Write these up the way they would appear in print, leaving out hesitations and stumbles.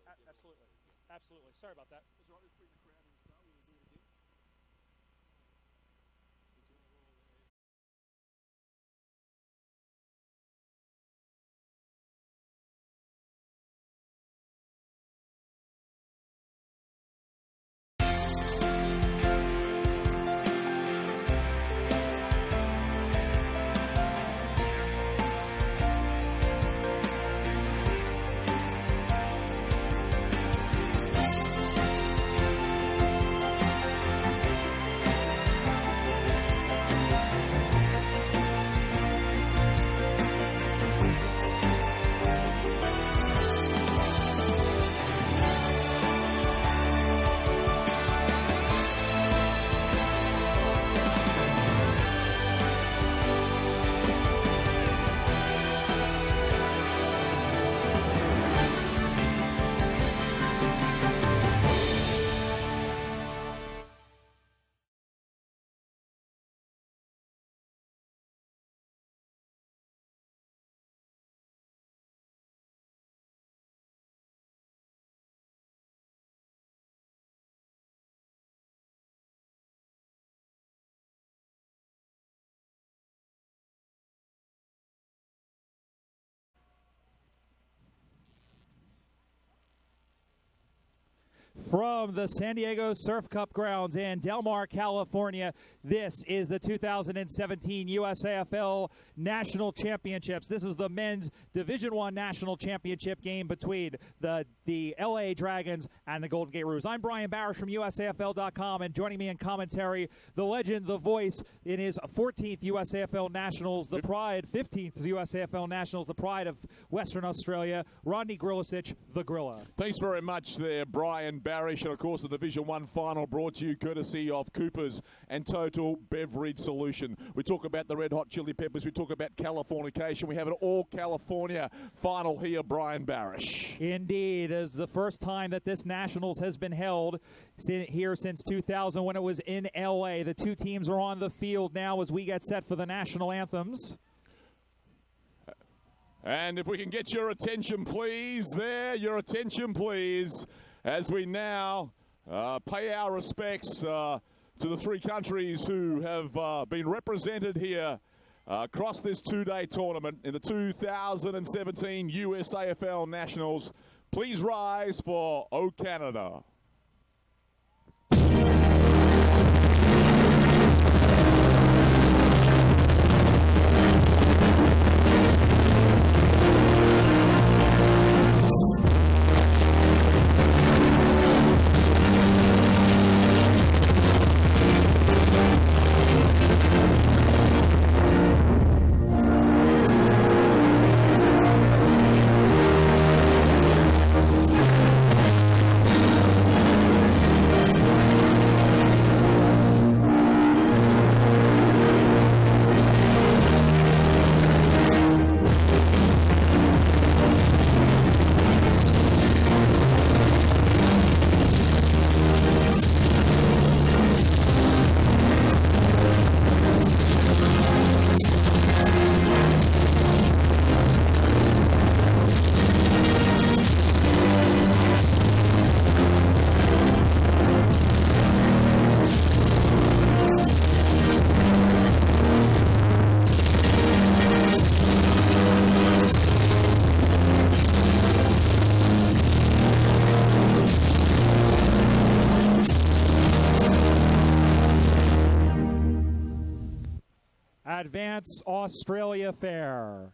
Absolutely. Absolutely. Sorry about that. That's right. Let's bring the crowd in and start. We'll do it again. From the San Diego Surf Cup grounds in Del Mar, California, this is the 2017 USAFL National Championships. This is the men's Division I National Championship game between the LA Dragons and the Golden Gate Roos. I'm Brian Barish from USAFL.com, and joining me in commentary, the legend, the voice in his 14th USAFL Nationals, the pride, 15th USAFL Nationals, the pride of Western Australia, Rodney Grilicic, the Grilla. Thanks very much there, Brian Barish. And, of course, the Division 1 final brought to you courtesy of Cooper's and Total Beverage Solution. We talk about the Red Hot Chili Peppers. We talk about Californication. We have an all-California final here, Brian Barish. Indeed. It is the first time that this Nationals has been held here since 2000 when it was in L.A. The two teams are on the field now as we get set for the national anthems. And if we can get your attention, please, there, your attention, please, as we now pay our respects to the three countries who have been represented here across this two-day tournament in the 2017 USAFL Nationals. Please rise for O Canada. Advance Australia Fair.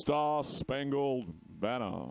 Star Spangled Banner.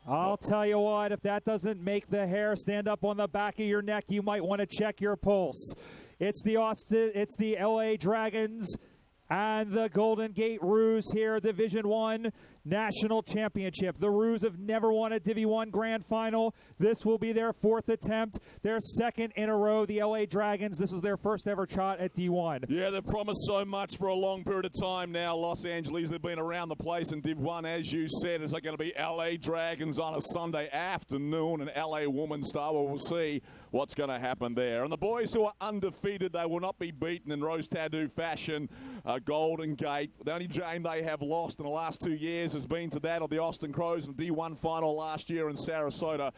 I'll tell you what, if that doesn't make the hair stand up on the back of your neck, you might want to check your pulse. It's the LA Dragons and the Golden Gate Roos here, Division I National Championship. The Roos have never won a Div 1 Grand Final. This will be their fourth attempt, their second in a row. The LA Dragons, this is their first ever shot at D1. Yeah, they've promised so much for a long period of time now. Los Angeles, they've been around the place in Div 1, as you said. Is it going to be LA Dragons on a Sunday afternoon and LA Woman Star? Well, we'll see what's going to happen there. And the boys who are undefeated, they will not be beaten in Rose Tattoo fashion. Golden Gate, the only game they have lost in the last 2 years has been to that of the Austin Crows in the D1 final last year in Sarasota.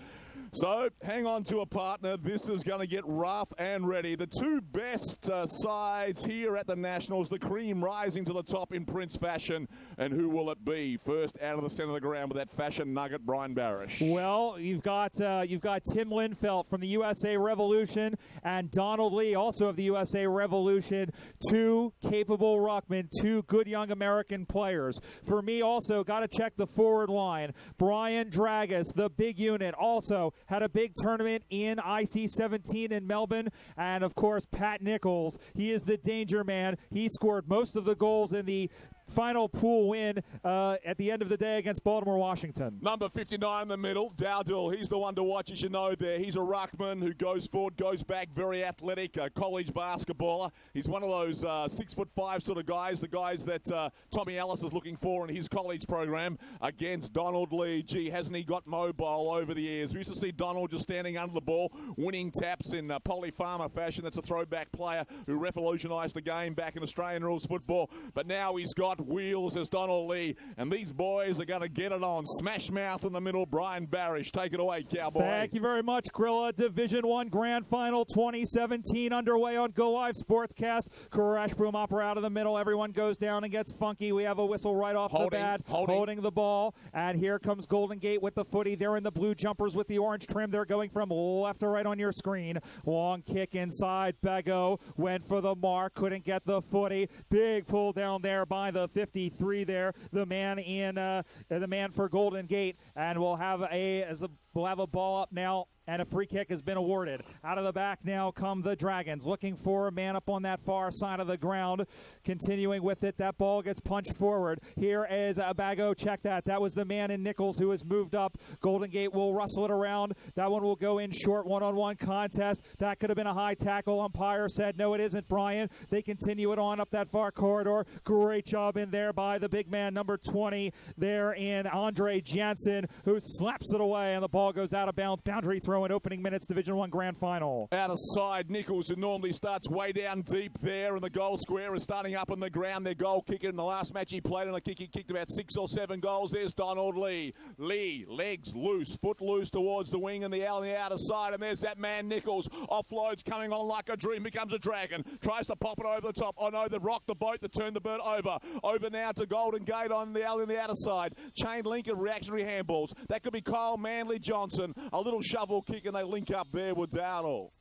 So hang on to a partner. This is going to get rough and ready. The two best sides here at the Nationals, the cream rising to the top in Prince fashion. And who will it be? First out of the center of the ground with that fashion nugget, Brian Barish. Well, you've got Tim Linfelt from the USA Revolution and Donald Lee, also of the USA Revolution. Two capable ruckmen, two good young American players. For me, also got to check the forward line. Brian Dragas, the big unit, also had a big tournament in IC-17 in Melbourne. And, of course, Pat Nichols. He is the danger man. He scored most of the goals in the final pool win at the end of the day against Baltimore, Washington. Number 59 in the middle, Dowdell. He's the one to watch, as you know there. He's a ruckman who goes forward, goes back, very athletic, college basketballer. He's one of those 6'5" sort of guys, the guys that Tommy Ellis is looking for in his college program against Donald Lee. Gee, hasn't he got mobile over the years? We used to see Donald just standing under the ball, winning taps in Polly Farmer fashion. That's a throwback player who revolutionized the game back in Australian rules football. But now he's got wheels as Donald Lee, and these boys are going to get it on. Smash mouth in the middle, Brian Barish. Take it away, Cowboy. Thank you very much, Grilla. Division I Grand Final 2017 underway on Go Live Sportscast. Crash Broom Opera out of the middle. Everyone goes down and gets funky. We have a whistle right off the bat, holding the ball. And here comes Golden Gate with the footy. They're in the blue jumpers with the orange trim. They're going from left to right on your screen. Long kick inside. Bego went for the mark. Couldn't get the footy. Big pull down there by the 53 there. The man for Golden Gate. And we'll have a ball up now. And a free kick has been awarded. Out of the back now come the Dragons, looking for a man up on that far side of the ground. Continuing with it, that ball gets punched forward. Here is Bago. Check that. That was the man in Nichols who has moved up. Golden Gate will rustle it around. That one will go in short, one-on-one contest. That could have been a high tackle. Umpire said, no, it isn't, Brian. They continue it on up that far corridor. Great job in there by the big man, number 20, there in Andre Jansen, who slaps it away, and the ball goes out of bounds. Boundary throw 0 in opening minutes Division I Grand Final. Out of side, Nichols, who normally starts way down deep there, and the goal square is starting up on the ground. Their goal kicker in the last match he played on a kick, he kicked about 6 or 7 goals. There's Donald Lee. Lee, legs loose, foot loose towards the wing and the outer side, and there's that man Nichols. Offloads coming on like a dream, becomes a dragon. Tries to pop it over the top. Oh no, they've rocked the boat, they turned the bird over. Over now to Golden Gate on the outer side. Chain link of reactionary handballs. That could be Kyle Manley Johnson. A little shovel kick, and they link up there with Dowdell.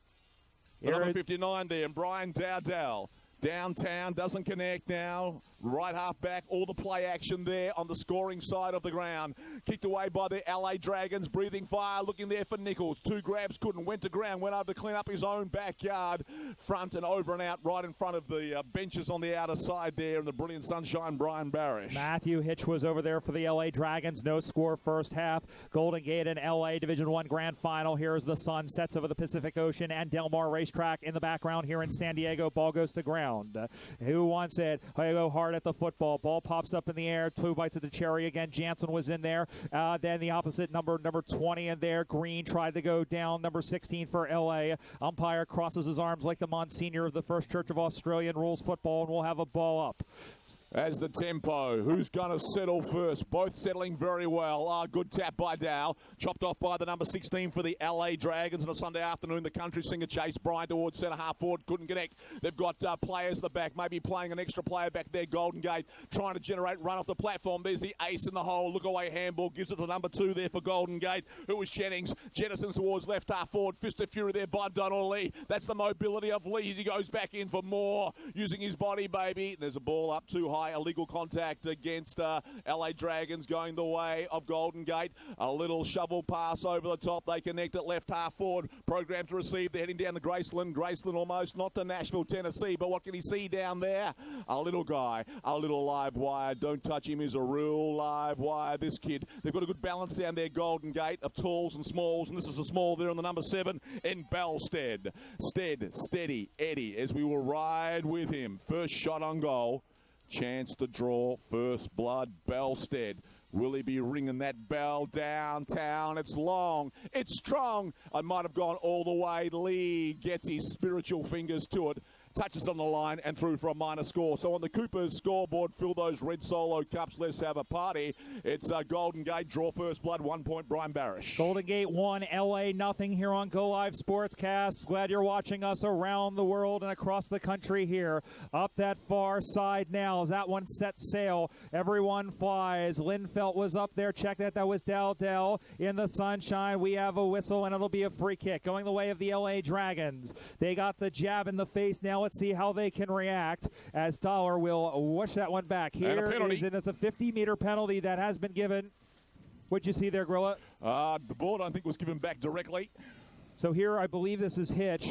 Number 59 there, and Brian Dowdell. Downtown, doesn't connect now. Right half back, all the play action there on the scoring side of the ground. Kicked away by the LA Dragons, breathing fire, looking there for Nichols. 2 grabs, couldn't, went to ground, went over to clean up his own backyard. Front and over and out, right in front of the benches on the outer side there, and the brilliant sunshine, Brian Barish. Matthew Hitch was over there for the LA Dragons. No score first half. Golden Gate and LA Division I Grand Final. Here's the sun sets over the Pacific Ocean and Del Mar Racetrack in the background here in San Diego. Ball goes to ground. Who wants it? They go hard at the football. Ball pops up in the air. 2 bites at the cherry again. Jansen was in there. Then the opposite number 20 in there. Green tried to go down. Number 16 for LA. Umpire crosses his arms like the Monsignor of the First Church of Australian rules football, and we'll have a ball up. As the tempo, who's going to settle first? Both settling very well. Good tap by Dow. Chopped off by the number 16 for the LA Dragons on a Sunday afternoon. The country singer chase. Bryant towards centre half forward. Couldn't connect. They've got players at the back. Maybe playing an extra player back there. Golden Gate trying to generate run off the platform. There's the ace in the hole. Look away handball. Gives it to number 2 there for Golden Gate. Who was Jennings. Jettisons towards left half forward. Fist of fury there by Donald Lee. That's the mobility of Lee. He goes back in for more. Using his body, baby. There's a ball up too high. Illegal contact against LA Dragons going the way of Golden Gate. A little shovel pass over the top. They connect it left half forward. Programmed to receive. They're heading down to Graceland. Graceland almost not to Nashville, Tennessee. But what can he see down there? A little guy. A little live wire. Don't touch him. He's a real live wire. This kid. They've got a good balance down there, Golden Gate, of talls and smalls. And this is a small there on the number 7 in Belstead. Steady, Eddie, as we will ride with him. First shot on goal. Chance to draw, first blood, Belstead. Will he be ringing that bell downtown? It's long, it's strong. I might have gone all the way. Lee gets his spiritual fingers to it. Touches it on the line and through for a minor score. So on the Coopers scoreboard, fill those red solo cups. Let's have a party. It's Golden Gate, draw first blood, 1 point, Brian Barish. Golden Gate 1, LA nothing here on Go Live Sportscast. Glad you're watching us around the world and across the country here. Up that far side now as that one sets sail. Everyone flies. Linfelt was up there. Check that. That was Dell in the sunshine. We have a whistle, and it'll be a free kick going the way of the LA Dragons. They got the jab in the face. Now let's see how they can react as Dollar will whoosh that one back. Here is it. It's a 50-meter penalty that has been given. What'd you see there, Grilla? The ball, I think, was given back directly. So here, I believe this is Hitch.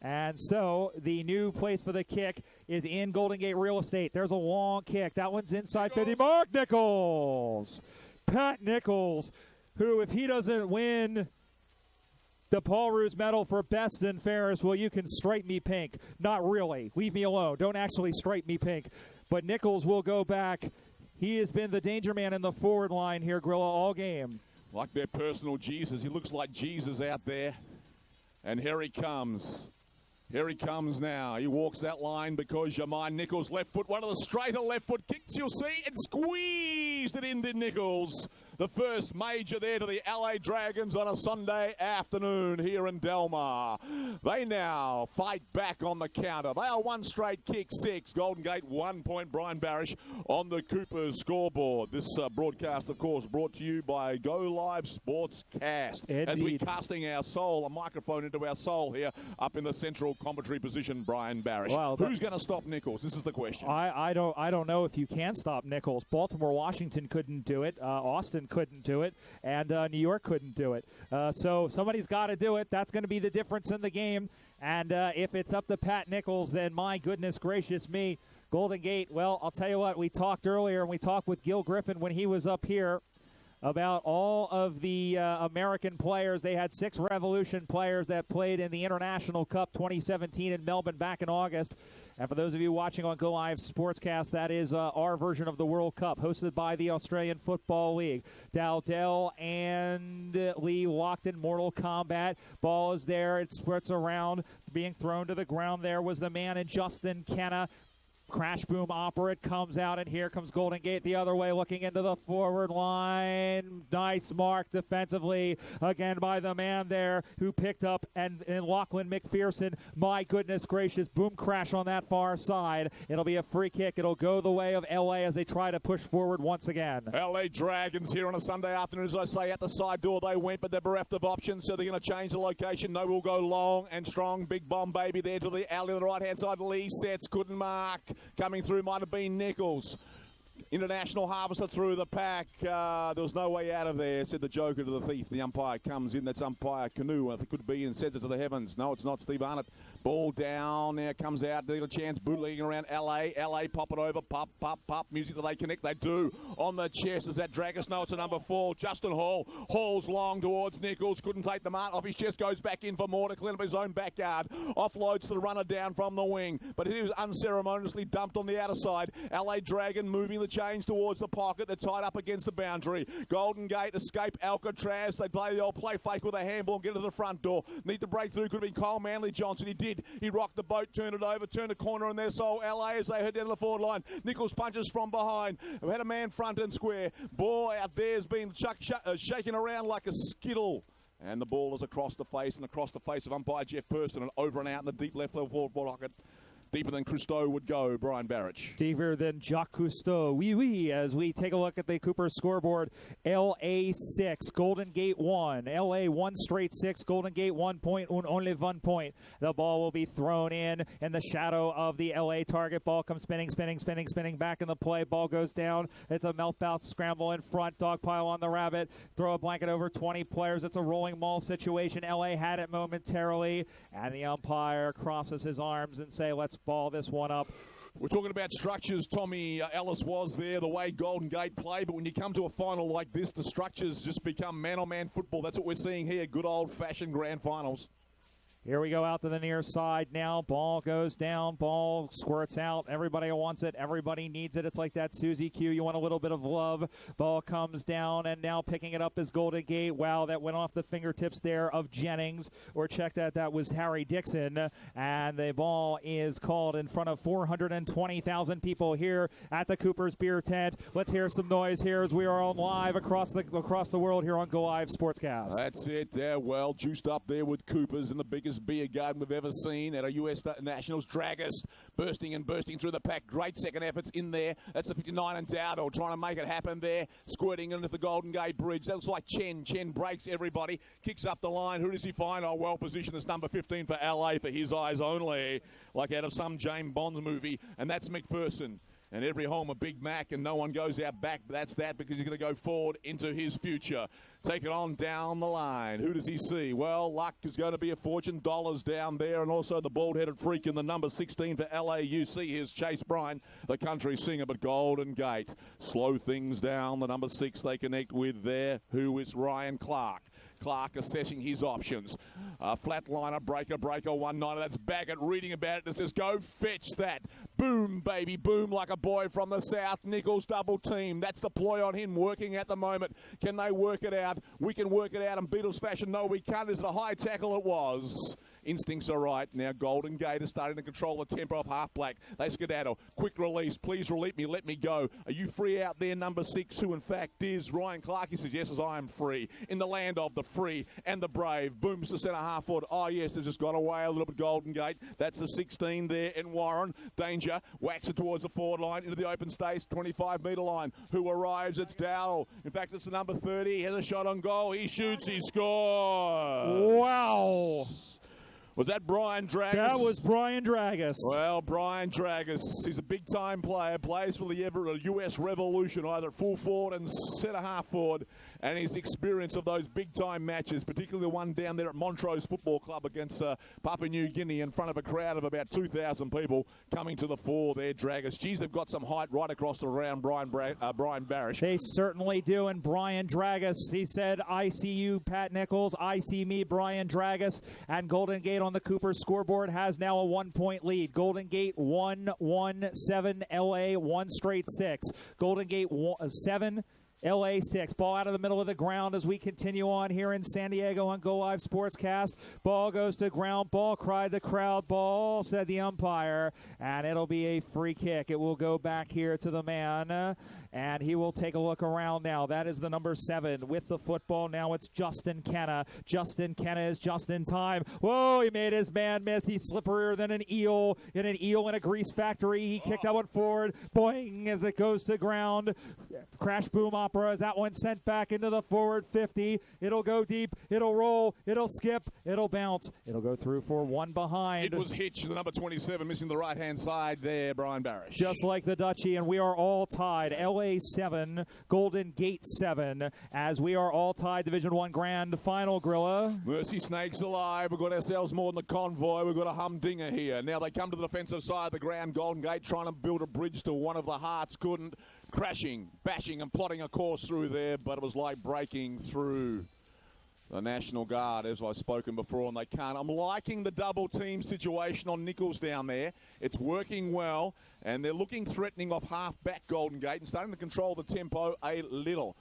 And so the new place for the kick is in Golden Gate Real Estate. There's a long kick. That one's inside 50. Mark Nichols. Pat Nichols, who, if he doesn't win the Paul Roos medal for best and fairest, well, you can stripe me pink. Not really. Leave me alone. Don't actually stripe me pink. But Nichols will go back. He has been the danger man in the forward line here, Grilla, all game. Like their personal Jesus. He looks like Jesus out there. And here he comes. Here he comes now. He walks that line because you mind Nichols' left foot. One of the straighter left foot kicks, you'll see. And squeezed it in, did Nichols. The first major there to the LA Dragons on a Sunday afternoon here in Del Mar. They now fight back on the counter. They are one straight kick, 6. Golden Gate, 1 point. Brian Barish on the Coopers scoreboard. This broadcast, of course, brought to you by Go Live Sportscast. Indeed. As we casting our soul, a microphone into our soul here, up in the central commentary position, Brian Barish. Well, who's going to stop Nichols? This is the question. I don't know if you can stop Nichols. Baltimore, Washington couldn't do it. Austin couldn't do it, and New York couldn't do it. So somebody's got to do it. That's going to be the difference in the game. And if it's up to Pat Nichols, then my goodness gracious me, Golden Gate. Well, I'll tell you what. We talked earlier, and we talked with Gil Griffin when he was up here about all of the American players. They had 6 Revolution players that played in the International Cup 2017 in Melbourne back in August. And for those of you watching on Go Live Sportscast, that is our version of the World Cup, hosted by the Australian Football League. Dowdell and Lee locked in Mortal Kombat. Ball is there. It squirts around. Being thrown to the ground there was the man in Justin Kenna. Crash Boom Operate comes out, and here comes Golden Gate the other way, looking into the forward line. Nice mark defensively, again by the man there who picked up, and Lachlan McPherson. My goodness gracious, boom crash on that far side. It'll be a free kick. It'll go the way of LA as they try to push forward once again. LA Dragons here on a Sunday afternoon, as I say, at the side door they went, but they're bereft of options, so they're going to change the location. No, will go long and strong. Big bomb, baby, there to the alley on the right-hand side. Lee sets, couldn't mark. Coming through might have been Nichols. International Harvester through the pack. There was no way out of there, said the Joker to the thief. The umpire comes in. That's umpire Canoe. It could be, and sends it to the heavens. No, it's not. Steve Arnott. Ball down. Now comes out. They got a chance. Bootlegging around LA. LA pop it over. Pop, pop, pop. Music. Do they connect? They do. On the chest. Is that Dragus? No, it's a number 4. Justin Hall. Hall's long towards Nichols. Couldn't take the mark off his chest. Goes back in for more to clean up his own backyard. Offloads the runner down from the wing. But he was unceremoniously dumped on the outer side. LA Dragon moving the chains towards the pocket. They're tied up against the boundary. Golden Gate escape Alcatraz. They play the old play fake with a handball and get to the front door. Need to break through. Could have been Cole Manley Johnson. He did. He rocked the boat, turned it over, turned a corner on their soul. LA as they head down the forward line. Nichols punches from behind. We had a man front and square. Ball out there has been shaking around like a skittle. And the ball is across the face of umpire Jeff Person and over and out in the deep left level forward pocket. Deeper than Cousteau would go, Brian Barrich. Deeper than Jacques Cousteau. Oui, as we take a look at the Cooper scoreboard. LA 6, Golden Gate 1. LA 1 straight 6, Golden Gate 1 point, only 1 point. The ball will be thrown in the shadow of the LA target. Ball comes spinning back in the play. Ball goes down. It's a mouth scramble in front. Dog pile on the rabbit. Throw a blanket over 20 players. It's a rolling maul situation. LA had it momentarily, and the umpire crosses his arms and say, let's ball this one up. We're talking about structures. Tommy Ellis was there, the way Golden Gate play, but when you come to a final like this, the structures just become man-on-man football. That's what we're seeing here, good old-fashioned grand finals. Here we go out to the near side now. Ball goes down. Ball squirts out. Everybody wants it. Everybody needs it. It's like that Susie Q. You want a little bit of love. Ball comes down, and now picking it up is Golden Gate. Wow, that went off the fingertips there of Jennings. Or check that was Harry Dixon. And the ball is called in front of 420,000 people here at the Cooper's Beer Tent. Let's hear some noise here as we are on live across the world here on Go Live Sportscast. That's it. They're well juiced up there with Cooper's and the biggest beer garden we've ever seen at a U.S. Nationals. Dragus bursting through the pack. Great second efforts in there. That's the 59 and Dowdell trying to make it happen there. Squirting into the Golden Gate Bridge. That looks like Chen. Chen breaks everybody. Kicks up the line. Who does he find? Oh, well positioned. It's number 15 for LA for his eyes only. Like out of some James Bond movie. And that's McPherson. And every home a Big Mac, and no one goes out back. That's that because he's going to go forward into his future. Take it on down the line. Who does he see? Well, luck is going to be a fortune. Dollars down there, and also the bald-headed freak in the number 16 for LAUC. Here's Chase Bryan, the country singer, but Golden Gate. Slow things down. The number 6 they connect with there. Who is Ryan Clark? Clark assessing his options. Flatliner, breaker, 1-9. That's Baggett reading about it and says, go fetch that. Boom, baby, boom, like a boy from the south. Nichols double team. That's the ploy on him working at the moment. Can they work it out? We can work it out in Beatles fashion. No, we can't. Is it a high tackle? It was. Instincts are right. Now Golden Gate is starting to control the tempo of Half Black. They skedaddle. Quick release. Please release me. Let me go. Are you free out there, number 6, who in fact is Ryan Clark? He says, yes, as I am free. In the land of the free and the brave. Booms to centre half forward. Oh, yes, they've just got away a little bit, Golden Gate. That's the 16 there in Warren. Danger. Whacks it towards the forward line into the open space. 25-metre line. Who arrives? It's Dowell. In fact, it's the number 30. He has a shot on goal. He shoots. He scores. Wow. Was that Brian Dragus? That was Brian Dragus. Well, Brian Dragus, he's a big-time player, plays for the U.S. Revolution, either at full forward and centre half forward, and his experience of those big-time matches, particularly the one down there at Montrose Football Club against Papua New Guinea in front of a crowd of about 2,000 people coming to the fore there, Draggers. Geez, they've got some height right across the round, Brian Barish. They certainly do, and Brian Dragus, he said, I see you, Pat Nichols, I see me, Brian Dragus, and Golden Gate on the Cooper scoreboard has now a 1-point lead. Golden Gate 1-1-7, LA 1 straight 6. Golden Gate 7, LA 6. Ball out of the middle of the ground as we continue on here in San Diego on Go Live Sportscast. Ball goes to ground. Ball, cried the crowd. Ball, said the umpire. And it'll be a free kick. It will go back here to the man. And he will take a look around now. That is the number 7 with the football. Now it's Justin Kenna. Justin Kenna is just in time. Whoa, he made his man miss. He's slipperier than an eel in a grease factory. He kicked that one forward. Boing, as it goes to ground. Crash boom opera as that one sent back into the forward 50. It'll go deep. It'll roll. It'll skip. It'll bounce. It'll go through for one behind. It was Hitch, the number 27, missing the right-hand side there, Brian Barish. Just like the Dutchie, and we are all tied. LA 7, Golden Gate 7, as we are all tied. Division 1 Grand Final, Grilla. Mercy Snakes alive. We've got ourselves more than a convoy. We've got a humdinger here. Now they come to the defensive side of the ground. Golden Gate trying to build a bridge to one of the hearts. Couldn't. Crashing, bashing, and plotting a course through there, but it was like breaking through the National Guard, as I've spoken before, and they can't. I'm liking the double team situation on Nichols down there. It's working well, and they're looking threatening off half-back Golden Gate and starting to control the tempo a little.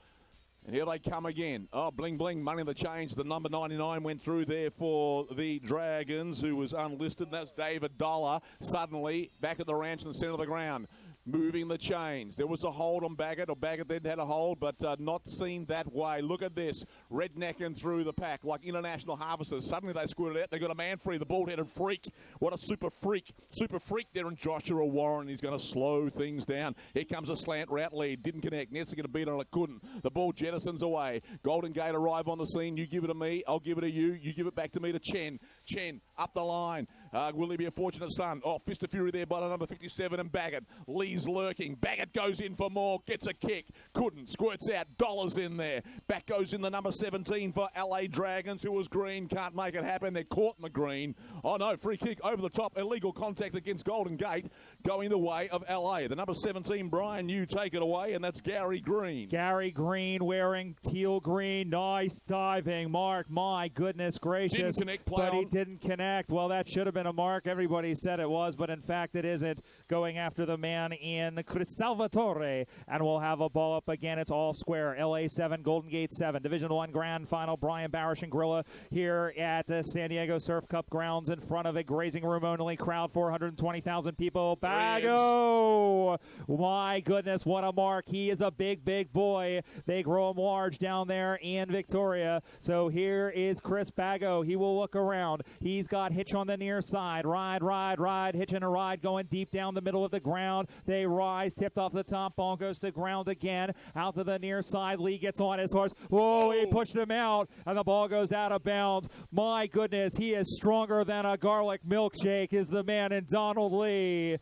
And here they come again. Oh, bling, bling, money in the change. The number 99 went through there for the Dragons, who was unlisted. That's David Dollar, suddenly back at the ranch in the centre of the ground. Moving the chains. There was a hold on Baggett, or Baggett then had a hold, but not seen that way. Look at this. Rednecking through the pack like international harvesters. Suddenly they squirted out. They got a man free, the bald-headed freak. What a super freak. Super freak there in Joshua Warren. He's going to slow things down. Here comes a slant route lead. Didn't connect. Nets are going to beat on it. Couldn't. The ball jettisons away. Golden Gate arrive on the scene. You give it to me. I'll give it to you. You give it back to me to Chen. Chen up the line. Will he be a fortunate son? Oh, Fist of Fury there by the number 57 and Baggett. Lee's lurking. Baggett goes in for more. Gets a kick. Couldn't. Squirts out. Dollars in there. Back goes in the number 17 for LA Dragons, who was green. Can't make it happen. They're caught in the green. Oh, no. Free kick over the top. Illegal contact against Golden Gate going the way of LA. The number 17, Brian, you take it away, and that's Gary Green. Gary Green wearing teal green. Nice diving. Mark, my goodness gracious. Didn't connect, but he didn't connect. Well, that should have been a mark. Everybody said it was, but in fact it isn't. Going after the man in Chris Salvatore, and we'll have a ball up again. It's all square. LA 7, Golden Gate 7. Division 1 Grand Final. Brian Barish and Grilla here at the San Diego Surf Cup grounds in front of a grazing room only crowd, 420,000 people. Bago! My goodness, what a mark. He is a big, big boy. They grow him large down there in Victoria. So here is Chris Bago. He will look around. He's got Hitch on the near side. Ride. Hitch and a ride going deep down the middle of the ground. They rise, tipped off the top. Ball goes to ground again. Out to the near side. Lee gets on his horse. Whoa, he pushed him out, and the ball goes out of bounds. My goodness, he is stronger than a garlic milkshake, is the man in Donald Lee.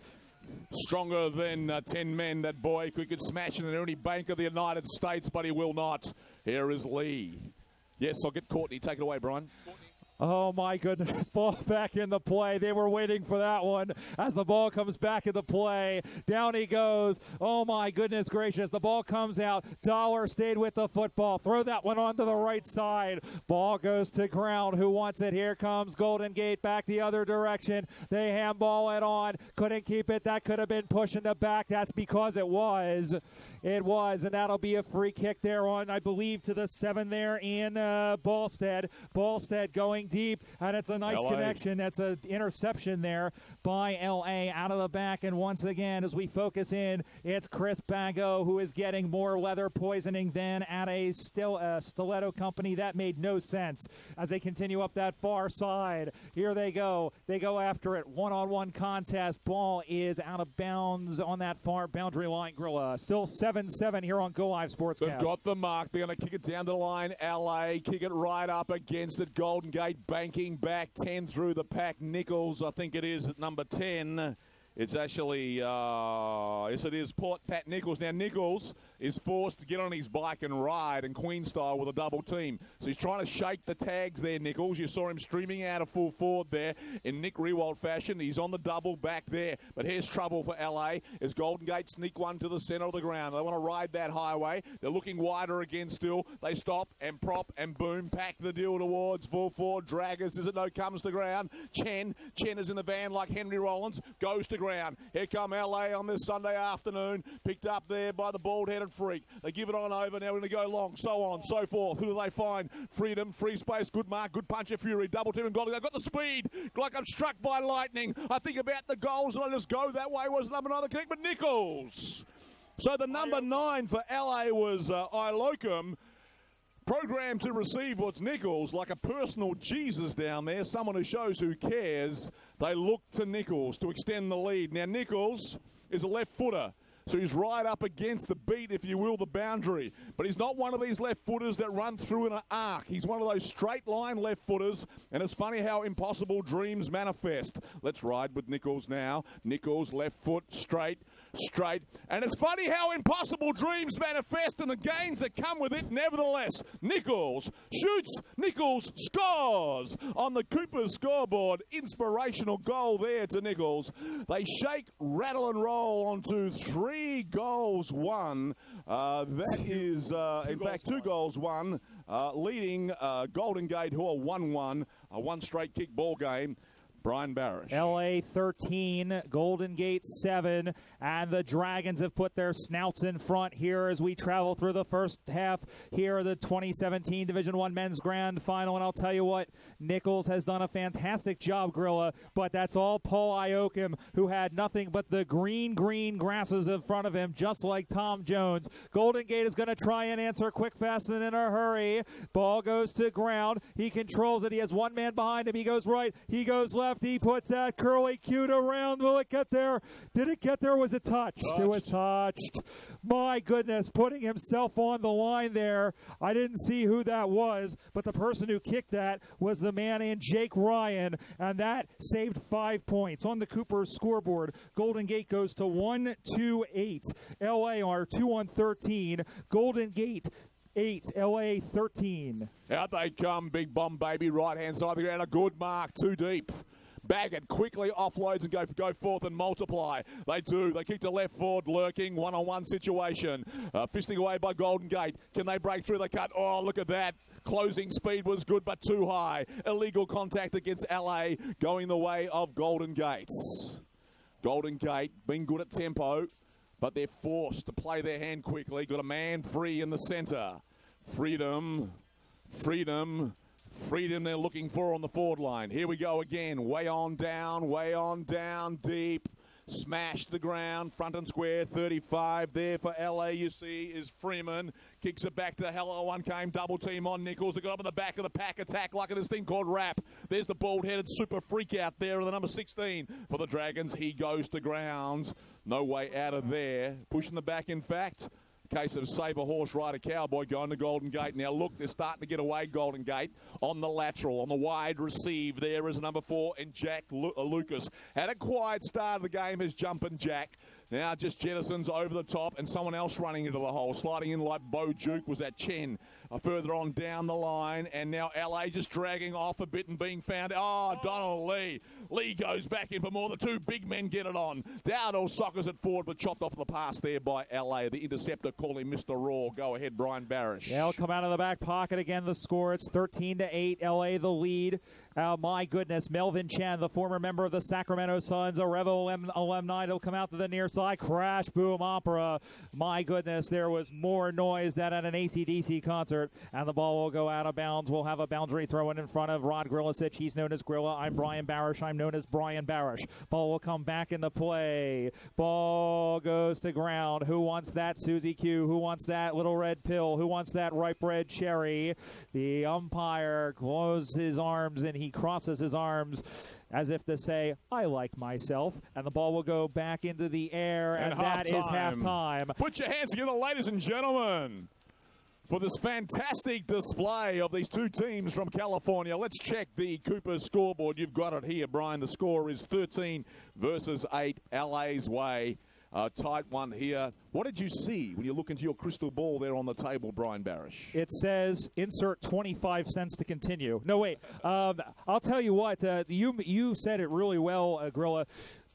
Stronger than 10 men, that boy. He could smash it in any bank of the United States, but he will not. Here is Lee. Yes, I'll get Courtney. Take it away, Brian. Oh, my goodness. Ball back in the play. They were waiting for that one as the ball comes back in the play. Down he goes. Oh, my goodness gracious. The ball comes out. Dollar stayed with the football. Throw that one onto the right side. Ball goes to ground. Who wants it? Here comes Golden Gate back the other direction. They handball it on. Couldn't keep it. That could have been pushing the back. That's because it was. It was, and that'll be a free kick there on, I believe, to the 7 there in Ballstead. Ballstead going deep, and it's a nice connection. That's an interception there by L.A. out of the back, and once again, as we focus in, it's Chris Bago, who is getting more leather poisoning than at a stiletto company. That made no sense as they continue up that far side. Here they go. They go after it. One-on-one contest. Ball is out of bounds on that far boundary line. Grilla still 7-7 here on Go Live Sportscast. They've got the mark. They're going to kick it down the line. LA kick it right up against it. Golden Gate banking back 10 through the pack. Nichols, I think it is, at number 10. It's actually, yes, it is Pat Nichols. Now, Nichols is forced to get on his bike and ride in Queen style with a double team. So he's trying to shake the tags there, Nichols. You saw him streaming out of full forward there in Nick Rewald fashion. He's on the double back there. But here's trouble for LA as Golden Gate sneak one to the center of the ground. They want to ride that highway. They're looking wider again still. They stop and prop and boom, pack the deal towards full forward. Draggers, is it no, comes to ground. Chen is in the van like Henry Rollins, goes to ground. Here come LA on this Sunday afternoon, picked up there by the bald-headed freak. They give it on over, now we're going to go long, so on, so forth. Who do they find? Freedom, free space, good mark, good punch of fury, double team and Golden Gate. Got the speed, like I'm struck by lightning. I think about the goals, and I just go that way, was number 9 the kick, but Nichols. So the number 9 for LA was Ilocum, programmed to receive what's Nichols, like a personal Jesus down there, someone who shows who cares. They look to Nichols to extend the lead. Now, Nichols is a left footer, so he's right up against the beat, if you will, the boundary. But he's not one of these left footers that run through in an arc. He's one of those straight line left footers, and it's funny how impossible dreams manifest. Let's ride with Nichols now. Nichols, left foot, straight. And it's funny how impossible dreams manifest and the gains that come with it. Nevertheless, Nichols shoots, Nichols scores on the Cooper's scoreboard. Inspirational goal there to Nichols. They shake, rattle and roll onto 3 goals won. That is, in fact, 2 goals won, leading Golden Gate, who are 1-1, a one straight kick ball game. Brian Barish. LA 13, Golden Gate 7, and the Dragons have put their snouts in front here as we travel through the first half here of the 2017 Division I Men's Grand Final. And I'll tell you what, Nichols has done a fantastic job, Grilla, but that's all Paul Iokim, who had nothing but the green grasses in front of him, just like Tom Jones. Golden Gate is going to try and answer quick, fast, and in a hurry. Ball goes to ground. He controls it. He has one man behind him. He goes right. He goes left. He puts that curly cute around. Will it get there? Did it get there? Was it touched? It was touched. My goodness, putting himself on the line there. I didn't see who that was, but the person who kicked that was the man in Jake Ryan, and that saved 5 points. On the Cooper's scoreboard, Golden Gate goes to 1-2-8. LA are 2-13. Golden Gate 8, LA 13. Out they come, big bomb baby, right-hand side of the ground, a good mark, too deep. Bag it quickly, offloads and go forth and multiply. They do. They kick to left forward, lurking, one-on-one situation. Fisting away by Golden Gate. Can they break through the cut? Oh, look at that. Closing speed was good, but too high. Illegal contact against LA, going the way of Golden Gate. Golden Gate being good at tempo, but they're forced to play their hand quickly. Got a man free in the centre. Freedom they're looking for on the forward line. Here we go again. Way on down, deep. Smash the ground, front and square, 35 there for LA, you see, is Freeman. Kicks it back to Hello. One came, double team on Nichols. They got up in the back of the pack attack like this thing called Rap. There's the bald-headed super freak out there, the number 16 for the Dragons. He goes to ground. No way out of there. Pushing the back, in fact. Case of Sabre Horse Rider Cowboy going to Golden Gate. Now look, they're starting to get away, Golden Gate. On the lateral, on the wide receive, there is number 4 and Jack Lucas. Had a quiet start of the game as Jumpin' Jack. Now just jettisons over the top and someone else running into the hole. Sliding in like Bo Duke was that Chen. Further on down the line, and now LA just dragging off a bit and being found. Oh, Donald Lee. Lee goes back in for more. The 2 big men get it on. Dowdell sockers it forward, but chopped off the pass there by LA. The interceptor calling Mr. Raw. Go ahead, Brian Barish. They'll come out of the back pocket again. The score, it's 13-8. LA the lead. My goodness, Melvin Chen, the former member of the Sacramento Suns, a Revo alumni, will come out to the near side. Crash, boom, opera. My goodness, there was more noise than at an AC/DC concert, and the ball will go out of bounds. We'll have a boundary throw in front of Rod Grillisich. He's known as Grilla. I'm Brian Barish. I'm known as Brian Barish. Ball will come back into play. Ball goes to ground. Who wants that, Susie Q? Who wants that little red pill? Who wants that ripe red cherry? The umpire closes his arms, and he crosses his arms as if to say, I like myself, and the ball will go back into the air, and that is halftime. Put your hands together, ladies and gentlemen, for this fantastic display of these two teams from California. Let's check the Cooper scoreboard. You've got it here, Brian. The score is 13 versus 8, LA's way. Tight one here. What did you see when you look into your crystal ball there on the table, Brian Barish? It says insert 25 cents to continue. No, wait. I'll tell you what. You said it really well, Grilla.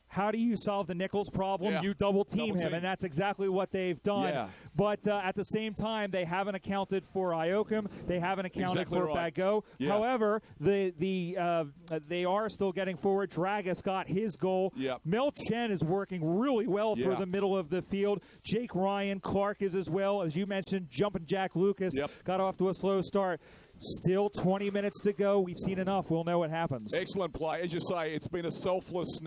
How do you solve the Nichols problem? Yeah. You double team him, and that's exactly what they've done. Yeah. But at the same time, they haven't accounted for Iokum. They haven't accounted for right. Bago. Yeah. However, they are still getting forward. Dragus got his goal. Yep. Mel Chen is working really well Yeah. through the middle of the field. Jake Ryan, Clark is as well. As you mentioned, Jumpin' Jack Lucas got off to a slow start. Still 20 minutes to go. We've seen enough. We'll know what happens. Excellent play. As you say, it's been a selfless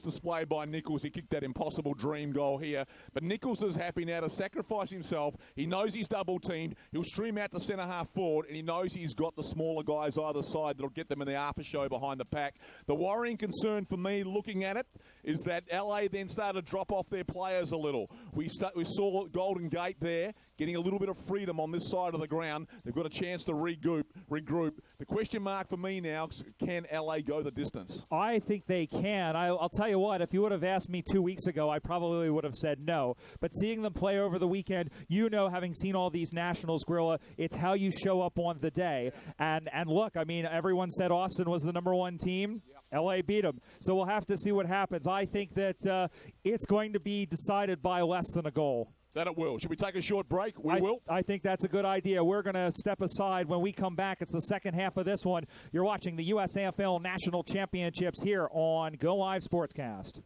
display by Nichols. He kicked that impossible dream goal here. But Nichols is happy now to sacrifice himself. He knows he's double-teamed. He'll stream out the centre-half forward, and he knows he's got the smaller guys either side that'll get them in the after show behind the pack. The worrying concern for me looking at it is that LA then started to drop off their players a little. We saw Golden Gate there getting a little bit of freedom on this side of the ground. They've got a chance to regroup. The question mark for me now is, can LA go the distance? I think they can. I'll tell you what, if you would have asked me 2 weeks ago, I probably would have said no. But seeing them play over the weekend, having seen all these Nationals, Grilla, it's how you show up on the day. And look, I mean, everyone said Austin was the number one team. LA beat them. So we'll have to see what happens. I think that it's going to be decided by less than a goal. That it will. Should we take a short break? We will. I think that's a good idea. We're going to step aside. When we come back, it's the second half of this one. You're watching the USAFL National Championships here on Go Live Sportscast.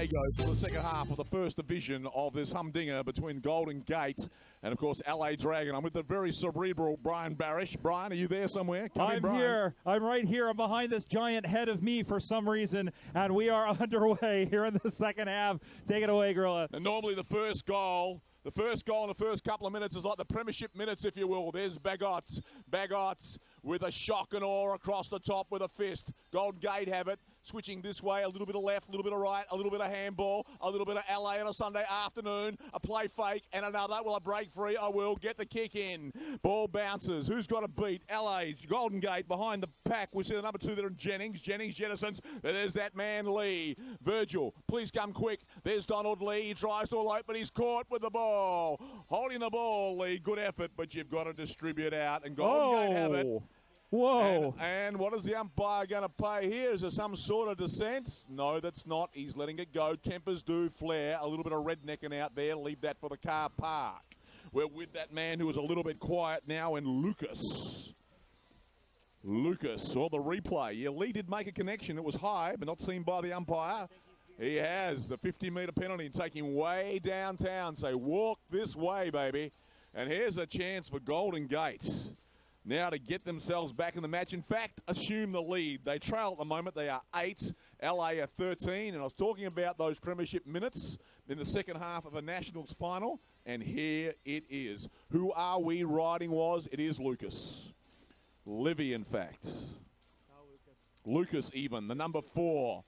Diego for the second half of the first division of this humdinger between Golden Gate and, of course, LA Dragon. I'm with the very cerebral Brian Barish. Brian, are you there somewhere? I'm here. I'm right here. I'm behind this giant head of me for some reason, and we are underway here in the second half. Take it away, Gorilla. And normally the first goal in the first couple of minutes is like the premiership minutes, if you will. There's Bagots. Bagots with a shock and awe across the top with a fist. Golden Gate have it. Switching this way, a little bit of left, a little bit of right, a little bit of handball, a little bit of LA on a Sunday afternoon, a play fake, and another. Will I break free? I will. Get the kick in. Ball bounces. Who's got to beat? LA, Golden Gate behind the pack. We see the number 2 there in Jennings. Jennings jettisons. There's that man, Lee. Virgil, please come quick. There's Donald Lee. He tries to elope, but he's caught with the ball. Holding the ball, Lee. Good effort, but you've got to distribute out, and Golden Gate have it. Whoa. And what is the umpire going to pay here? Is there some sort of dissent? No, that's not. He's letting it go. Tempers do flare. A little bit of rednecking out there. Leave that for the car park. We're with that man who is a little bit quiet now in Lucas. Lucas saw the replay. Yeah, Lee did make a connection. It was high, but not seen by the umpire. He has the 50-metre penalty and taking way downtown. Say, walk this way, baby. And here's a chance for Golden Gate now to get themselves back in the match. In fact, assume the lead. They trail at the moment. They are 8. LA are 13. And I was talking about those premiership minutes in the second half of a Nationals final. And here it is. Who are we riding was? It is Lucas. Livy, in fact. Lucas even, the number 4.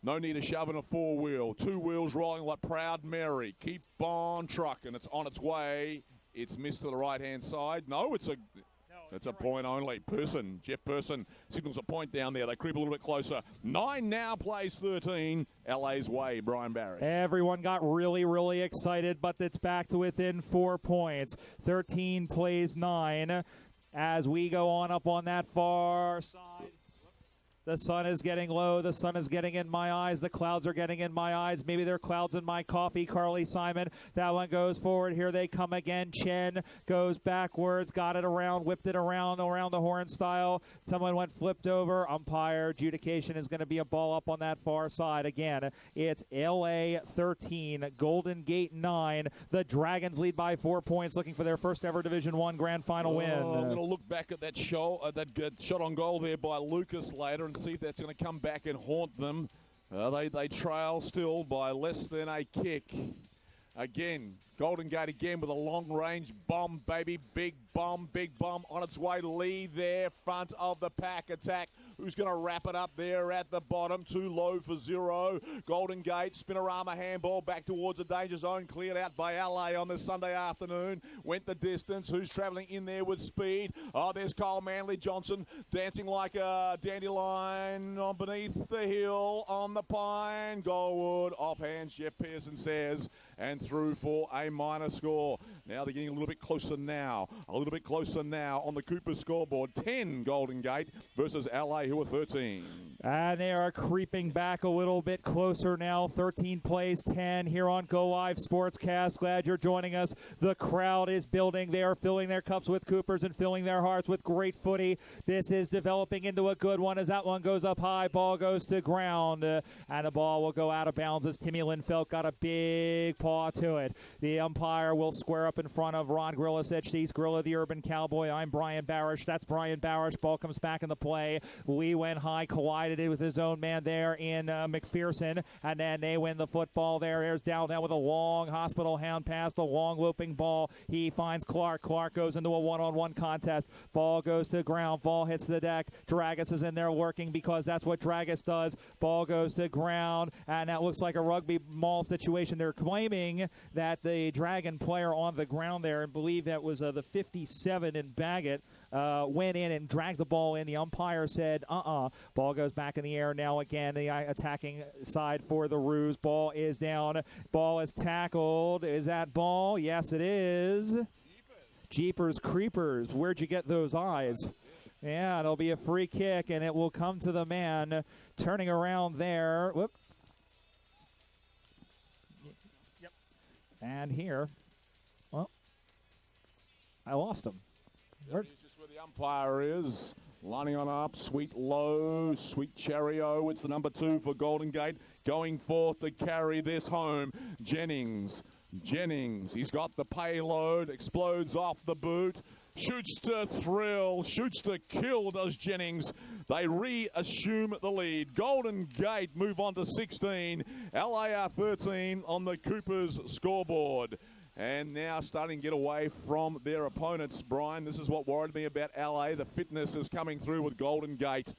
No need to shove in a 4-wheel. 2 wheels rolling like Proud Mary. Keep on trucking. It's on its way. It's missed to the right-hand side. No, it's a point only. Jeff Person signals a point down there. They creep a little bit closer. 9 now plays 13. LA's way, Brian Barrett. Everyone got really, really excited, but it's back to within 4 points. 13 plays 9 as we go on up on that far side. The sun is getting low. The sun is getting in my eyes. The clouds are getting in my eyes. Maybe they're clouds in my coffee. Carly Simon. That one goes forward. Here they come again. Chen goes backwards. Got it around. Whipped it around the horn style. Someone went flipped over. Umpire adjudication is going to be a ball up on that far side. Again, it's LA 13. Golden Gate 9. The Dragons lead by 4 points, looking for their first ever Division I grand final win. I'm going to look back at that shot on goal there by Lucas later and see if that's going to come back and haunt them. They trail still by less than a kick. Again, Golden Gate again with a long-range bomb, baby. Big bomb on its way to lead there, front of the pack attack. Who's going to wrap it up there at the bottom? Too low for 0. Golden Gate, spinorama handball back towards the danger zone. Cleared out by LA on this Sunday afternoon. Went the distance. Who's travelling in there with speed? Oh, there's Kyle Manley Johnson dancing like a dandelion on beneath the hill on the pine. Goalwood, offhand, Jeff Pearson says, and through for a minor score. Now they're getting a little bit closer now. On the Cooper scoreboard. 10 Golden Gate versus LA, who are 13. And they are creeping back a little bit closer now. 13 plays 10 here on Go Live Sportscast. Glad you're joining us. The crowd is building. They are filling their cups with Coopers and filling their hearts with great footy. This is developing into a good one as that one goes up high. Ball goes to ground. And the ball will go out of bounds as Timmy Linfelt got a big paw to it. The umpire will square up in front of Ron Grilla. Said she's Grilla, the Urban Cowboy. I'm Brian Barish. That's Brian Barish. Ball comes back in the play. Lee went high, collided it with his own man there in McPherson, and then they win the football there. Here's Downtown with a long hospital hound pass, the long looping ball. He finds Clark. Clark goes into a one-on-one contest. Ball goes to ground. Ball hits the deck. Dragus is in there working because that's what Dragus does. Ball goes to ground, and that looks like a rugby mall situation. They're claiming that the Dragon player on the ground there, and believe that was the 57 in Baggett, went in and dragged the ball in. The umpire said, Ball goes back in the air now again. The attacking side for the Roos. Ball is down. Ball is tackled. Is that ball? Yes, it is. Jeepers Creepers. Where'd you get those eyes? Yeah, it'll be a free kick, and it will come to the man turning around there. Whoop. Yep. And here, well, I lost him. Here's just where the umpire is. Lining on up, Sweet Low, Sweet Cherry-O. It's the number 2 for Golden Gate. Going forth to carry this home. Jennings, he's got the payload, explodes off the boot. Shoots to thrill, shoots to kill, does Jennings. They reassume the lead. Golden Gate move on to 16. LA 13 on the Coopers scoreboard. And now starting to get away from their opponents, Brian. This is what worried me about LA. The fitness is coming through with Golden Gate.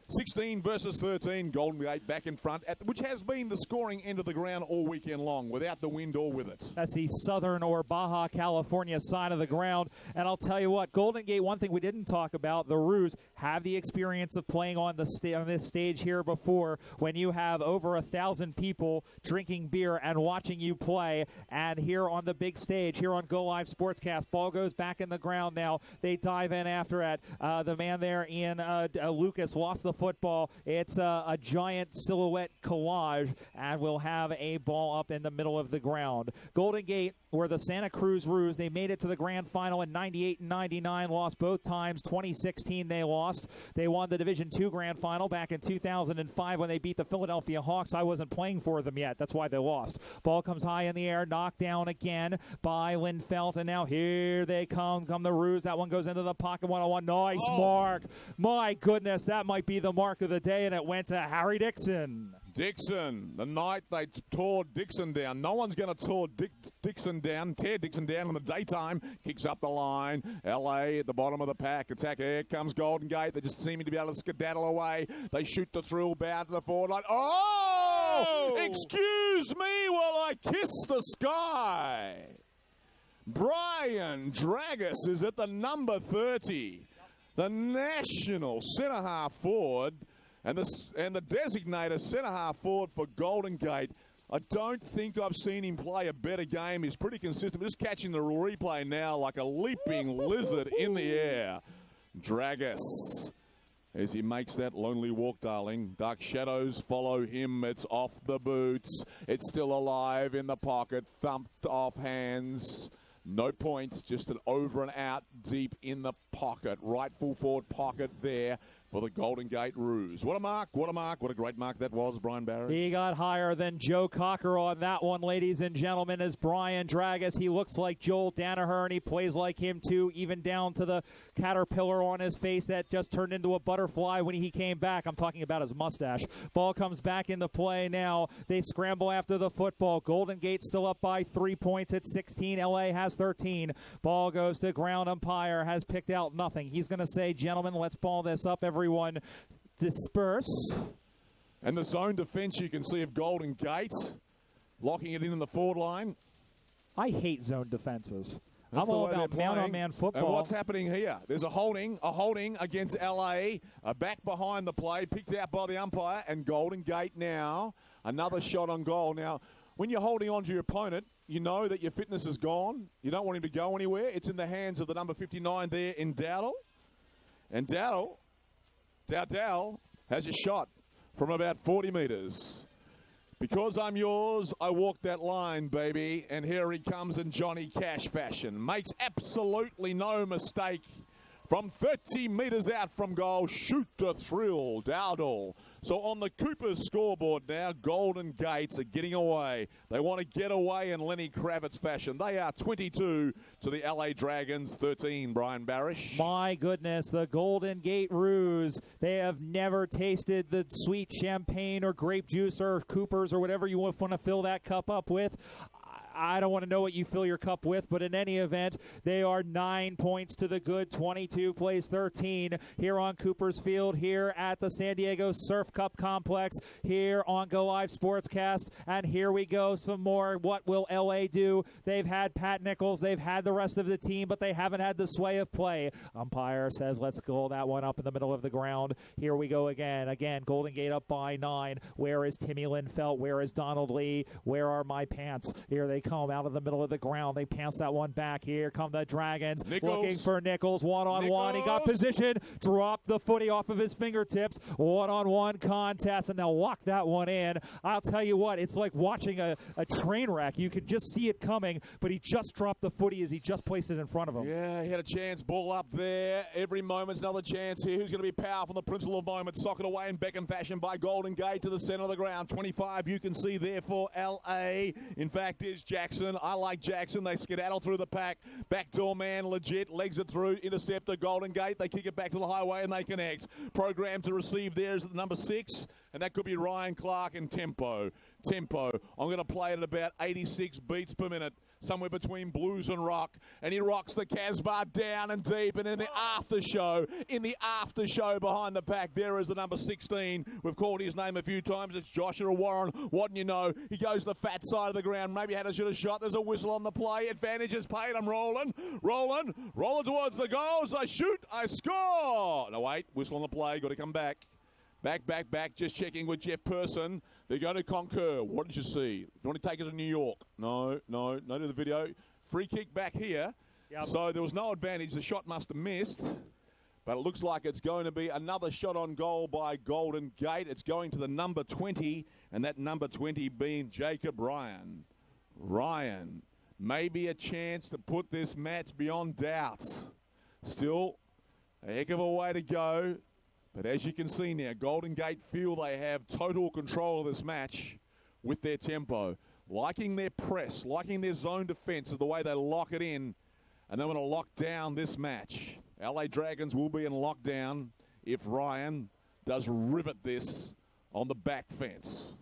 16 versus 13, Golden Gate back in front, which has been the scoring end of the ground all weekend long, without the wind or with it. That's the southern or Baja California side of the ground. And I'll tell you what, Golden Gate, one thing we didn't talk about, the Roos have the experience of playing on this stage here before, when you have over 1,000 people drinking beer and watching you play. And here on the big stage, here on Go Live Sportscast, ball goes back in the ground now. They dive in after it. The man there, Ian Lucas, lost the football. It's a giant silhouette collage, and we'll have a ball up in the middle of the ground. Golden Gate were the Santa Cruz Roos. They made it to the grand final in 98 and 99, lost both times. 2016 they lost. They won the Division II grand final back in 2005 when they beat the Philadelphia Hawks. I wasn't playing for them yet. That's why they lost. Ball comes high in the air, knocked down again by Lindfelt, and now here they come the Roos. That one goes into the pocket, 101. Nice mark. My goodness, that might be the mark of the day, and it went to Harry Dixon. Dixon, the night they tore Dixon down. No one's going to tear Dixon down in the daytime. Kicks up the line. LA at the bottom of the pack. Attack. Here comes Golden Gate. They're just seeming to be able to skedaddle away. They shoot the thrill bow to the forward line. Oh! Excuse me while I kiss the sky. Brian Dragus is at the number 30. The national centre-half forward and the designated centre-half forward for Golden Gate. I don't think I've seen him play a better game. He's pretty consistent. Just catching the replay now like a leaping lizard in the air. Dragus, as he makes that lonely walk, darling. Dark shadows follow him. It's off the boots. It's still alive in the pocket. Thumped off hands. No points, just an over and out deep in the pocket. Right full forward pocket there for the Golden Gate Roos. What a mark, what a mark, what a great mark that was, Brian Barrett. He got higher than Joe Cocker on that one, ladies and gentlemen, as Brian Dragus. He looks like Joel Danaher, and he plays like him too, even down to the caterpillar on his face that just turned into a butterfly when he came back. I'm talking about his mustache. Ball comes back into play now. They scramble after the football. Golden Gate still up by 3 points at 16. LA has 13. Ball goes to ground. Umpire has picked out nothing. He's going to say, gentlemen, let's ball this up. Everyone disperse. And the zone defense you can see of Golden Gate locking it in the forward line. I hate zone defenses. That's I'm all about man-on-man football. And what's happening here? There's a holding against LA, back behind the play, picked out by the umpire, and Golden Gate now, another shot on goal. Now, when you're holding on to your opponent, you know that your fitness is gone. You don't want him to go anywhere. It's in the hands of the number 59 there in Dowdle. And Dowdle has a shot from about 40 metres. Because I'm yours, I walk that line, baby. And here he comes in Johnny Cash fashion. Makes absolutely no mistake. From 30 metres out from goal, shoot to thrill, Dowdle. So on the Coopers scoreboard now, Golden Gates are getting away. They want to get away in Lenny Kravitz fashion. They are 22 to the LA Dragons 13, Brian Barish. My goodness, the Golden Gate Roos. They have never tasted the sweet champagne or grape juice or Coopers or whatever you want to fill that cup up with. I don't want to know what you fill your cup with, but in any event, they are 9 points to the good. 22 plays 13 here on Coopers Field, here at the San Diego Surf Cup Complex, here on Go Live Sportscast. And here we go, some more. What will LA do? They've had Pat Nichols. They've had the rest of the team, but they haven't had the sway of play. Umpire says, let's go that one up in the middle of the ground. Here we go again. Again, Golden Gate up by 9. Where is Timmy Lindfelt? Where is Donald Lee? Where are my pants? Here they come out of the middle of the ground. They pass that one back. Here come the Dragons. Nichols. Looking for Nichols. One-on-one. He got position. Dropped the footy off of his fingertips. One-on-one contest, and they'll lock that one in. I'll tell you what, it's like watching a train wreck. You could just see it coming, but he just dropped the footy as he just placed it in front of him. Yeah, he had a chance. Ball up there. Every moment's another chance here. Who's going to be powerful in the principal of moment? Socket away in Beckham fashion by Golden Gate to the center of the ground. 25 you can see there for LA. In fact, is Jackson. I like Jackson. They skedaddle through the pack. Backdoor man, legit. Legs it through. Interceptor, Golden Gate. They kick it back to the highway and they connect. Programmed to receive there is the number 6, and that could be Ryan Clark and Tempo. Tempo. I'm going to play it at about 86 beats per minute, somewhere between blues and rock. And he rocks the Casbah down and deep. And in the after show behind the pack, there is the number 16. We've called his name a few times. It's Joshua Warren. What do you know? He goes to the fat side of the ground. Maybe had a shoot a shot. There's a whistle on the play. Advantage is paid. I'm rolling towards the goals. I shoot. I score. No, wait. Whistle on the play. Got to come back. Back. Just checking with Jeff Person. They're going to concur. What did you see? Do you want to take it to New York? No to the video. Free kick back here. Yep. So there was no advantage. The shot must have missed. But it looks like it's going to be another shot on goal by Golden Gate. It's going to the number 20, and that number 20 being Jacob Ryan. Ryan, maybe a chance to put this match beyond doubt. Still, a heck of a way to go. But as you can see now, Golden Gate feel they have total control of this match with their tempo. Liking their press, liking their zone defense of the way they lock it in. And they want to lock down this match. LA Dragons will be in lockdown if Ryan does rivet this on the back fence.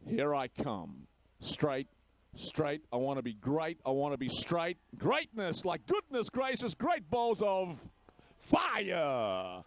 Here I come. Straight. I want to be great. I want to be straight. Greatness, like goodness gracious, great balls of fire.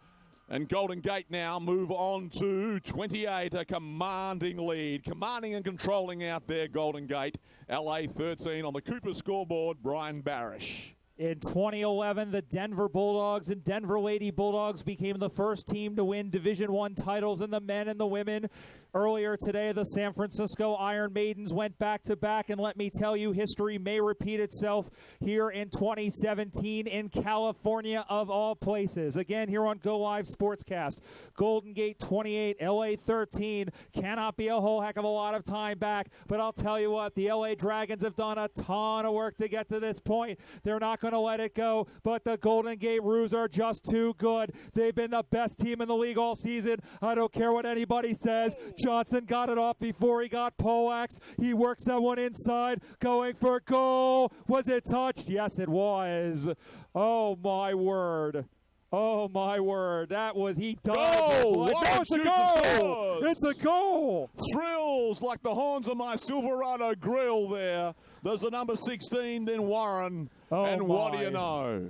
And Golden Gate now move on to 28, a commanding lead. Commanding and controlling out there, Golden Gate. LA 13 on the Cooper scoreboard, Brian Barish. In 2011, the Denver Bulldogs and Denver Lady Bulldogs became the first team to win Division I titles in the men and the women. Earlier today, the San Francisco Iron Maidens went back-to-back, and let me tell you, history may repeat itself here in 2017 in California, of all places. Again, here on Go Live Sportscast, Golden Gate 28, LA 13. Cannot be a whole heck of a lot of time back, but I'll tell you what, the LA Dragons have done a ton of work to get to this point. They're not going to let it go, but the Golden Gate Roos are just too good. They've been the best team in the league all season. I don't care what anybody says. Johnson got it off before he got poleaxed. He works that one inside, going for goal. Was it touched? Yes, it was. Oh, my word. Oh, my word. That was, he died. Goal! It's a goal! It's a goal! Thrills like the horns of my Silverado grill there. There's the number 16, then Warren. And what do you know?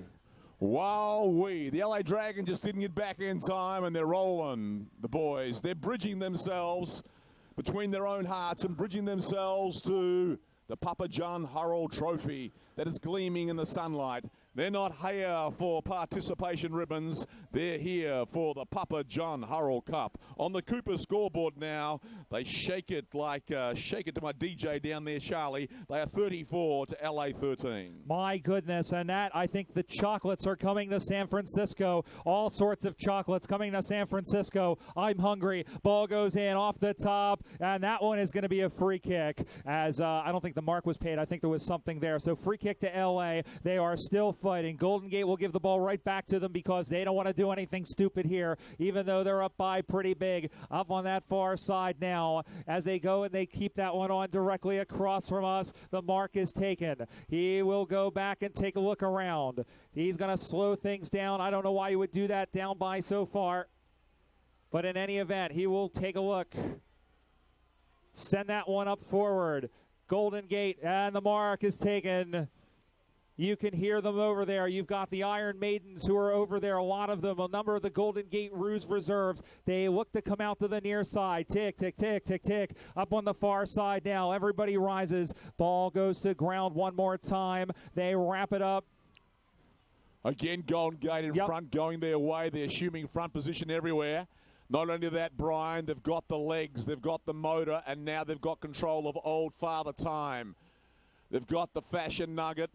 Wowee. The LA Dragon just didn't get back in time, and they're rolling, the boys. They're bridging themselves between their own hearts and bridging themselves to the Papa John Hurrell Trophy that is gleaming in the sunlight. They're not here for participation ribbons. They're here for the Papa John Hurrell Cup. On the Cooper scoreboard now, they shake it like, shake it to my DJ down there, Charlie. They are 34 to LA 13. My goodness, and that, I think the chocolates are coming to San Francisco. All sorts of chocolates coming to San Francisco. I'm hungry. Ball goes in off the top, and that one is going to be a free kick. As I don't think the mark was paid. I think there was something there. So free kick to LA. They are still fighting. Golden Gate will give the ball right back to them because they don't want to do anything stupid here, even though they're up by pretty big. Up on that far side now as they go and they keep that one on directly across from us. The mark is taken. He will go back and take a look around. He's going to slow things down. I don't know why he would do that down by so far. But in any event, he will take a look. Send that one up forward. Golden Gate, and the mark is taken. You can hear them over there. You've got the Iron Maidens who are over there, a lot of them, a number of the Golden Gate Roos reserves. They look to come out to the near side. Tick, tick, tick, tick, tick. Up on the far side now. Everybody rises. Ball goes to ground one more time. They wrap it up. Again, Golden Gate in front, going their way. They're assuming front position everywhere. Not only that, Brian, they've got the legs, they've got the motor, and now they've got control of old Father Time. They've got the fashion nugget.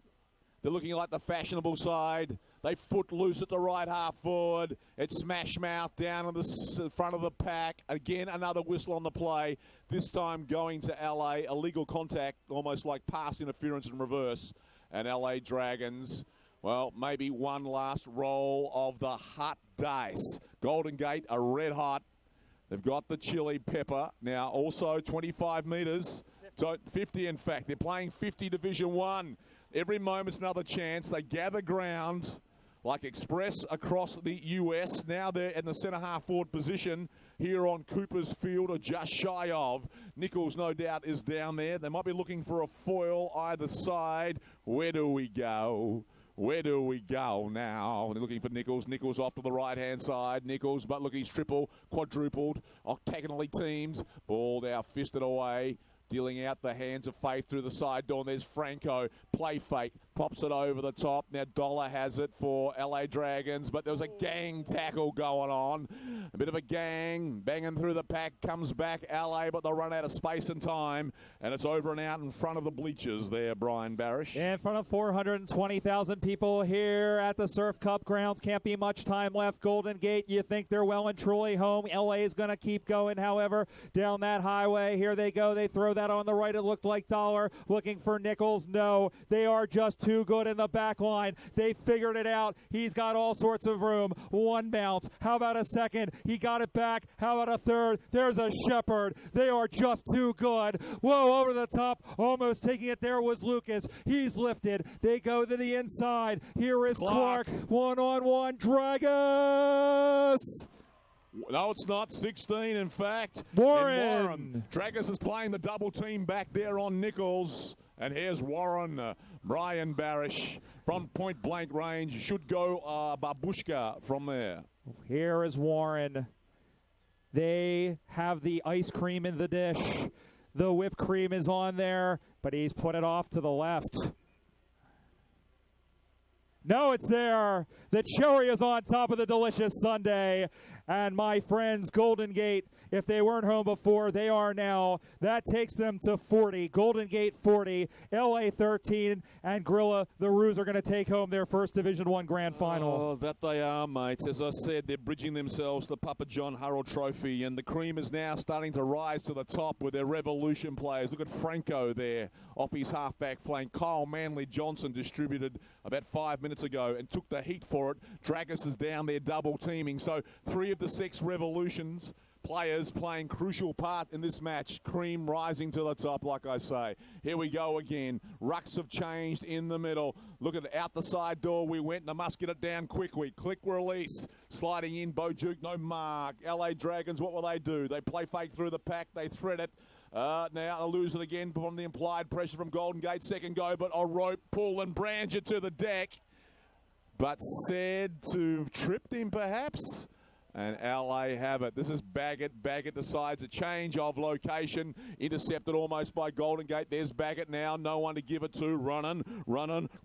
They're looking like the fashionable side. They foot loose at the right half forward. It's smash mouth down in the front of the pack. Again, another whistle on the play. This time going to LA. Illegal contact, almost like pass interference in reverse. And LA Dragons, well, maybe one last roll of the hot dice. Golden Gate are red hot. They've got the chili pepper. Now also 25 metres. 50 in fact. They're playing 50 Division 1. Every moment's another chance. They gather ground like express across the US. Now they're in the centre half forward position here on Cooper's Field, or just shy of. Nichols, no doubt, is down there. They might be looking for a foil either side. Where do we go? Where do we go now? They're looking for Nichols. Nichols off to the right-hand side. Nichols, but look, he's triple, quadrupled, octagonally teamed. Ball now fisted away. Dealing out the hands of faith through the side door. And there's Franco. Play fake. Pops it over the top. Now Dollar has it for LA Dragons. But there was a gang tackle going on. A bit of a gang. Banging through the pack. Comes back LA. But they'll run out of space and time. And it's over and out in front of the bleachers there, Brian Barish. In front of 420,000 people here at the Surf Cup grounds. Can't be much time left. Golden Gate, you think they're well and truly home. LA is going to keep going, however, down that highway. Here they go. They throw that on the right. It looked like Dollar looking for Nichols. No, they are just too good in the back line. They figured it out. He's got all sorts of room. One bounce. How about a second? He got it back. How about a third? There's a Shepherd. They are just too good. Whoa, over the top. Almost taking it there was Lucas. He's lifted. They go to the inside. Here is Clark. One-on-one. Dragus. No, it's not. 16, in fact. Warren. Dragus is playing the double team back there on Nichols. And here's Warren. Brian Barish from point blank range. Should go Babushka from there. Here is Warren. They have the ice cream in the dish. The whipped cream is on there, but he's put it off to the left. No, it's there. The cherry is on top of the delicious sundae. And my friends, Golden Gate, if they weren't home before, they are now. That takes them to 40. Golden Gate 40, LA 13, and Grilla, the Roos are going to take home their first Division 1 grand final. Oh, that they are, mates. As I said, they're bridging themselves to the Papa John Harrell Trophy, and the cream is now starting to rise to the top with their Revolution players. Look at Franco there off his halfback flank. Kyle Manley Johnson distributed about 5 minutes ago and took the heat for it. Dragus is down there double teaming. So 3 of the 6 Revolutions players playing crucial part in this match. Cream rising to the top, like I say. Here we go again. Rucks have changed in the middle. Look at out the side door we went. They must get it down quickly. Click release. Sliding in, Bojuk, no mark. LA Dragons, what will they do? They play fake through the pack. They thread it. Now they'll lose it again from the implied pressure from Golden Gate. Second go, but a rope pull and branch it to the deck. But said to have tripped him perhaps. And LA have it. This is Baggett. Baggett decides a change of location. Intercepted almost by Golden Gate. There's Baggett now. No one to give it to. Running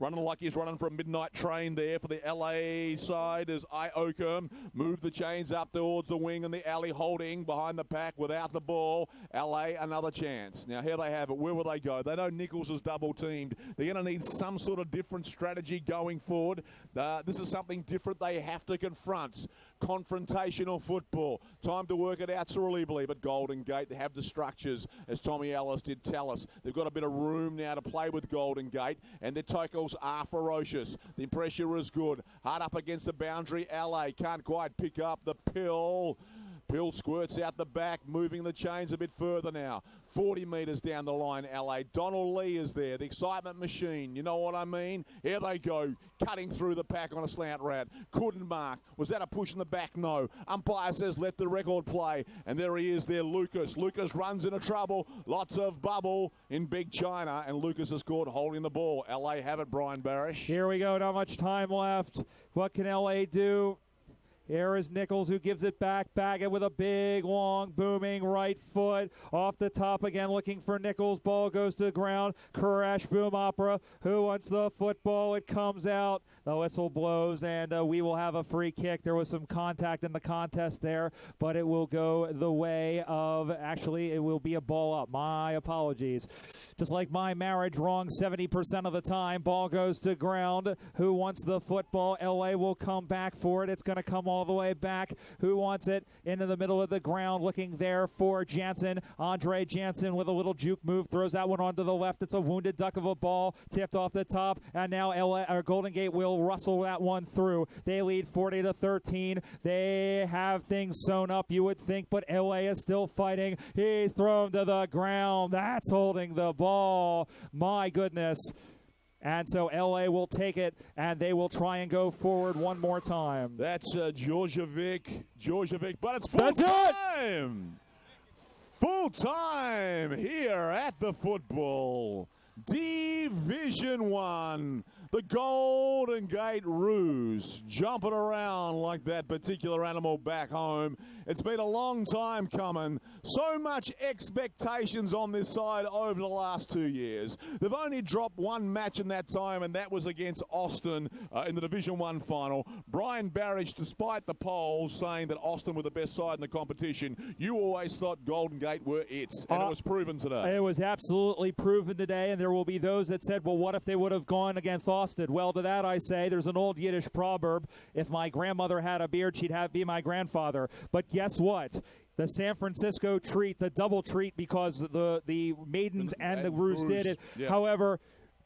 like he's running for a midnight train there for the LA side is Iokum. Move the chains up towards the wing and the alley holding behind the pack without the ball. LA, another chance. Now here they have it. Where will they go? They know Nichols is double teamed. They're going to need some sort of different strategy going forward. This is something different they have to confront. Confrontational football. Time to work it out cerebrally, but Golden Gate, they have the structures, as Tommy Ellis did tell us. They've got a bit of room now to play with Golden Gate, and their tackles are ferocious. The pressure is good. Hard up against the boundary. LA can't quite pick up the pill. Pill squirts out the back, moving the chains a bit further now. 40 metres down the line, LA. Donald Lee is there, the excitement machine. You know what I mean? Here they go, cutting through the pack on a slant route. Couldn't mark. Was that a push in the back? No. Umpire says let the record play. And there he is there, Lucas. Lucas runs into trouble. Lots of bubble in Big China. And Lucas is caught holding the ball. LA have it, Brian Barish. Here we go. Not much time left. What can LA do? Here is Nichols, who gives it back. Baggett with a big, long, booming right foot. Off the top again, looking for Nichols. Ball goes to the ground. Crash Boom Opera. Who wants the football? It comes out. The whistle blows, and we will have a free kick. There was some contact in the contest there, but it will go the way of, actually, it will be a ball up. My apologies. Just like my marriage, wrong 70% of the time. Ball goes to ground. Who wants the football? LA will come back for it. It's going to come all the way back. Who wants it? Into the middle of the ground, looking there for Jansen. Andre Jansen with a little juke move, throws that one onto the left. It's a wounded duck of a ball, tipped off the top, and now Golden Gate will rustle that one through. They lead 40-13. They have things sewn up, you would think, but LA is still fighting. He's thrown to the ground. That's holding the ball. My goodness. And so L.A. will take it, and they will try and go forward one more time. That's Georgievic, but it's full time! Full time here at the football. Division 1. The Golden Gate Roos jumping around like that particular animal back home. It's been a long time coming. So much expectations on this side over the last 2 years. They've only dropped one match in that time, and that was against Austin in the Division 1 final. Brian Barish, despite the polls saying that Austin were the best side in the competition, you always thought Golden Gate were it, and it was proven today. It was absolutely proven today, and there will be those that said, well, what if they would have gone against Austin? Well, to that I say, there's an old Yiddish proverb, if my grandmother had a beard, she'd be my grandfather. But guess what? The San Francisco treat, the double treat, because the Maidens and the Roos did it. Yeah. However,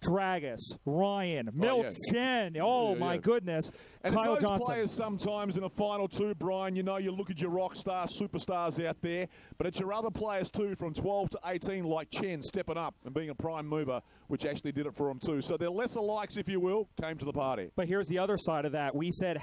Dragus, Ryan, Milt Chen, my goodness. And Kyle it's those Johnson. Players sometimes in a final too, Brian, you know, you look at your rock stars, superstars out there, but it's your other players too from 12 to 18 like Chen stepping up and being a prime mover, which actually did it for them too. So they're lesser likes, if you will, came to the party. But here's the other side of that. We said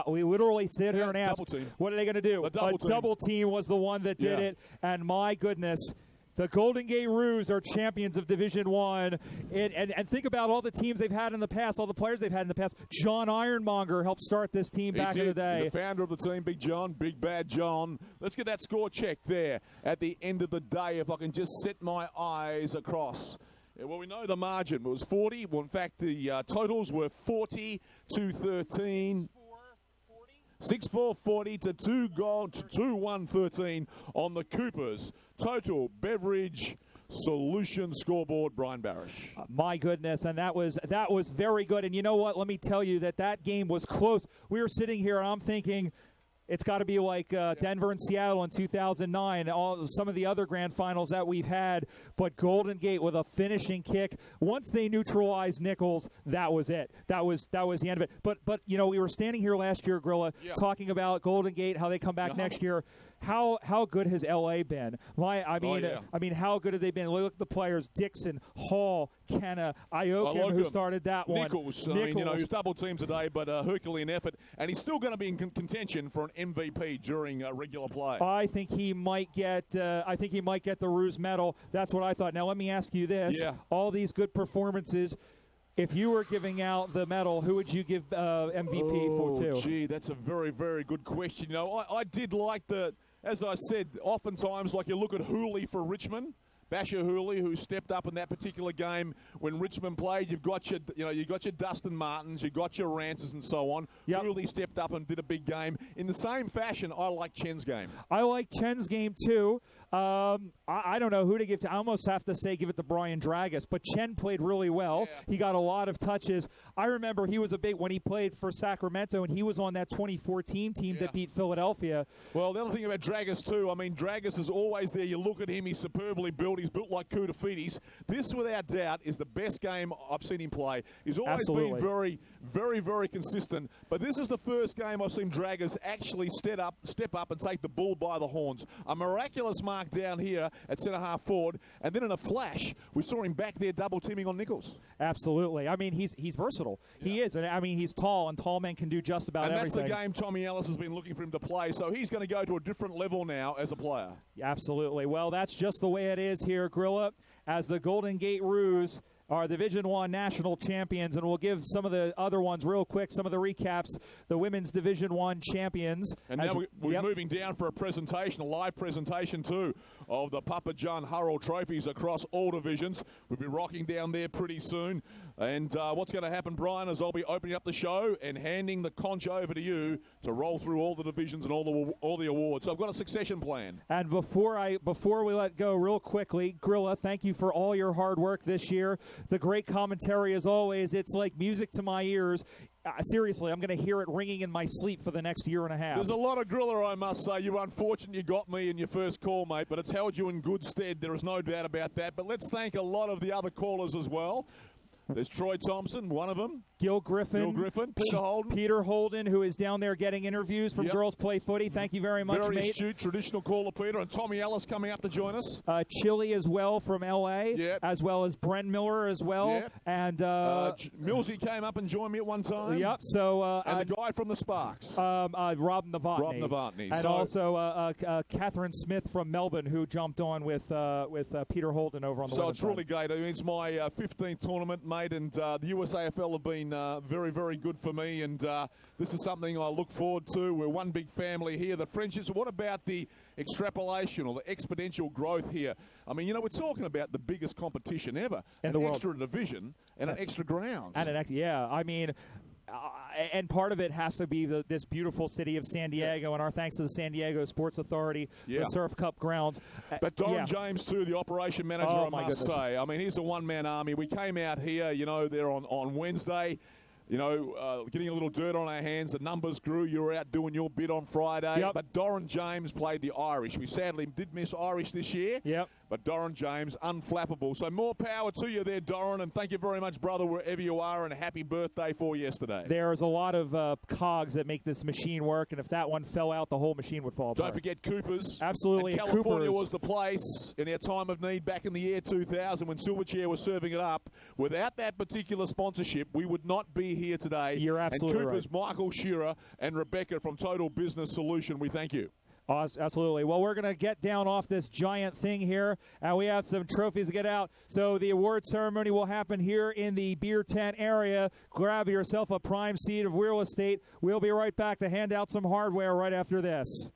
we literally sit here and asked, what are they going to do? A double team was the one that did it, and my goodness, the Golden Gate Roos are champions of Division 1. And think about all the teams they've had in the past, all the players they've had in the past. John Ironmonger helped start this team back in the day. The founder of the team, Big John, Big Bad John. Let's get that score check there at the end of the day, if I can just set my eyes across. Well, we know the margin. It was 40. Well, in fact, the totals were 40-13. 6-4-40 to 2-1-13 on the Coopers. Total Beverage Solution scoreboard, Brian Barish. My goodness, and that was very good. And you know what? Let me tell you that game was close. We were sitting here, and I'm thinking, it's got to be like Denver and Seattle in 2009, some of the other grand finals that we've had. But Golden Gate with a finishing kick. Once they neutralized Nichols, that was it. That was the end of it. But you know, we were standing here last year, Grilla, talking about Golden Gate, how they come back next year. How good has LA been? I mean, how good have they been? Look at the players: Dixon, Hall, Kenna, Iokin, who started that one. Nichols. I mean, you know, he was double team today, but Herculean effort, and he's still going to be in contention for an MVP during regular play. I think he might get. The Roos medal. That's what I thought. Now let me ask you this: all these good performances. If you were giving out the medal, who would you give MVP for too? Gee, that's a very, very good question. You know, I did like as I said, oftentimes, like you look at Hooley for Richmond, Basher Hooley, who stepped up in that particular game when Richmond played. You've got your Dustin Martins, you've got your Rances and so on. Hooley stepped up and did a big game. In the same fashion, I like Chen's game. I like Chen's game too. I don't know who to give to. I almost have to say give it to Brian Dragus, but Chen played really well. Yeah. He got a lot of touches. I remember he was when he played for Sacramento, and he was on that 2014 team that beat Philadelphia. Well, the other thing about Dragus too, I mean, Dragus is always there. You look at him, he's superbly built. He's built like Koutafidis. This, without doubt, is the best game I've seen him play. He's always been very, very, very consistent. But this is the first game I've seen Dragus actually step up and take the bull by the horns. A miraculous mark down here at centre-half forward, and then in a flash, we saw him back there double-teaming on Nichols. Absolutely. I mean, he's versatile. Yeah. He is. I mean, he's tall, and tall men can do just about everything. And that's the game Tommy Ellis has been looking for him to play, so he's going to go to a different level now as a player. Absolutely. Well, that's just the way it is here, Grilla. as the Golden Gate Roos are Division I national champions, and we'll give some of the other ones real quick, some of the recaps. The women's Division I champions. And now we're moving down for a presentation, a live presentation too, of the Papa John Hurrell trophies across all divisions. We'll be rocking down there pretty soon. And what's going to happen, Brian, is I'll be opening up the show and handing the conch over to you to roll through all the divisions and all the awards. So I've got a succession plan. And before we let go, real quickly, Grilla, thank you for all your hard work this year. The great commentary, as always. It's like music to my ears. Seriously, I'm going to hear it ringing in my sleep for the next year and a half. There's a lot of Griller, I must say. You're unfortunate you got me in your first call, mate, but it's held you in good stead. There is no doubt about that. But let's thank a lot of the other callers as well. There's Troy Thompson, one of them. Gil Griffin. Peter Holden, who is down there getting interviews from Girls Play Footy. Thank you very much, very mate. Very astute, traditional caller, Peter. And Tommy Ellis coming up to join us. Chili as well from L.A., as well as Bren Miller as well. Yep. And Millsy came up and joined me at one time. Yep. So and the guy from the Sparks. Rob Novotny. Rob Novotny. And also Catherine Smith from Melbourne, who jumped on with Peter Holden over on the So it's really side. great. I mean, it's my 15th tournament, mate, and the USAFL have been very, very good for me, and this is something I look forward to. We're one big family here. The friendships. What about the extrapolation or the exponential growth here? I mean, we're talking about the biggest competition ever, in the world. Extra division and an extra ground. And I mean. And part of it has to be this beautiful city of San Diego, and our thanks to the San Diego Sports Authority, the Surf Cup grounds. But Don James, too, the operation manager, I must say. I mean, he's a one-man army. We came out here, there on Wednesday, getting a little dirt on our hands. The numbers grew. You were out doing your bit on Friday. Yep. But Doran James played the Irish. We sadly did miss Irish this year. Yep. But Doran James, unflappable. So more power to you there, Doran, and thank you very much, brother, wherever you are, and a happy birthday for yesterday. There's a lot of cogs that make this machine work, and if that one fell out, the whole machine would fall apart. Don't forget Coopers. Absolutely. And California was the place in our time of need back in the year 2000 when Silverchair was serving it up. Without that particular sponsorship, we would not be here today. You're absolutely and Coopers, right. Michael Shearer and Rebecca from Total Business Solution, we thank you. Absolutely. Well, we're going to get down off this giant thing here, and we have some trophies to get out. So the award ceremony will happen here in the beer tent area. Grab yourself a prime seat of real estate. We'll be right back to hand out some hardware right after this.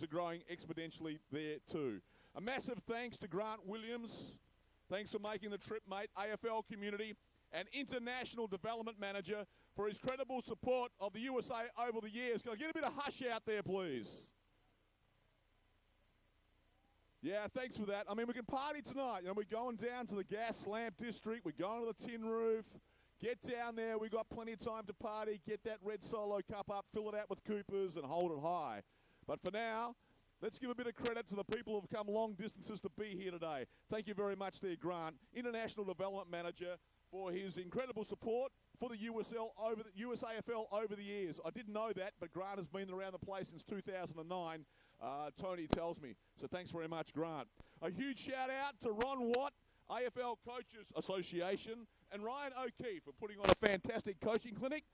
are growing exponentially there too. A massive thanks to Grant Williams. Thanks for making the trip, mate. AFL community and international development manager for his credible support of the USA over the years. Can I get a bit of hush out there, please? Yeah, thanks for that. I mean, we can party tonight. You know, we're going down to the Gas Lamp District. We're going to the Tin Roof. Get down there. We've got plenty of time to party. Get that red Solo cup up, fill it out with Coopers, and hold it high. But for now, let's give a bit of credit to the people who have come long distances to be here today. Thank you very much there, Grant, International Development Manager, for his incredible support for the USAFL over the years. I didn't know that, but Grant has been around the place since 2009, Tony tells me. So thanks very much, Grant. A huge shout out to Ron Watt, AFL Coaches Association, and Ryan O'Keefe for putting on a fantastic coaching clinic.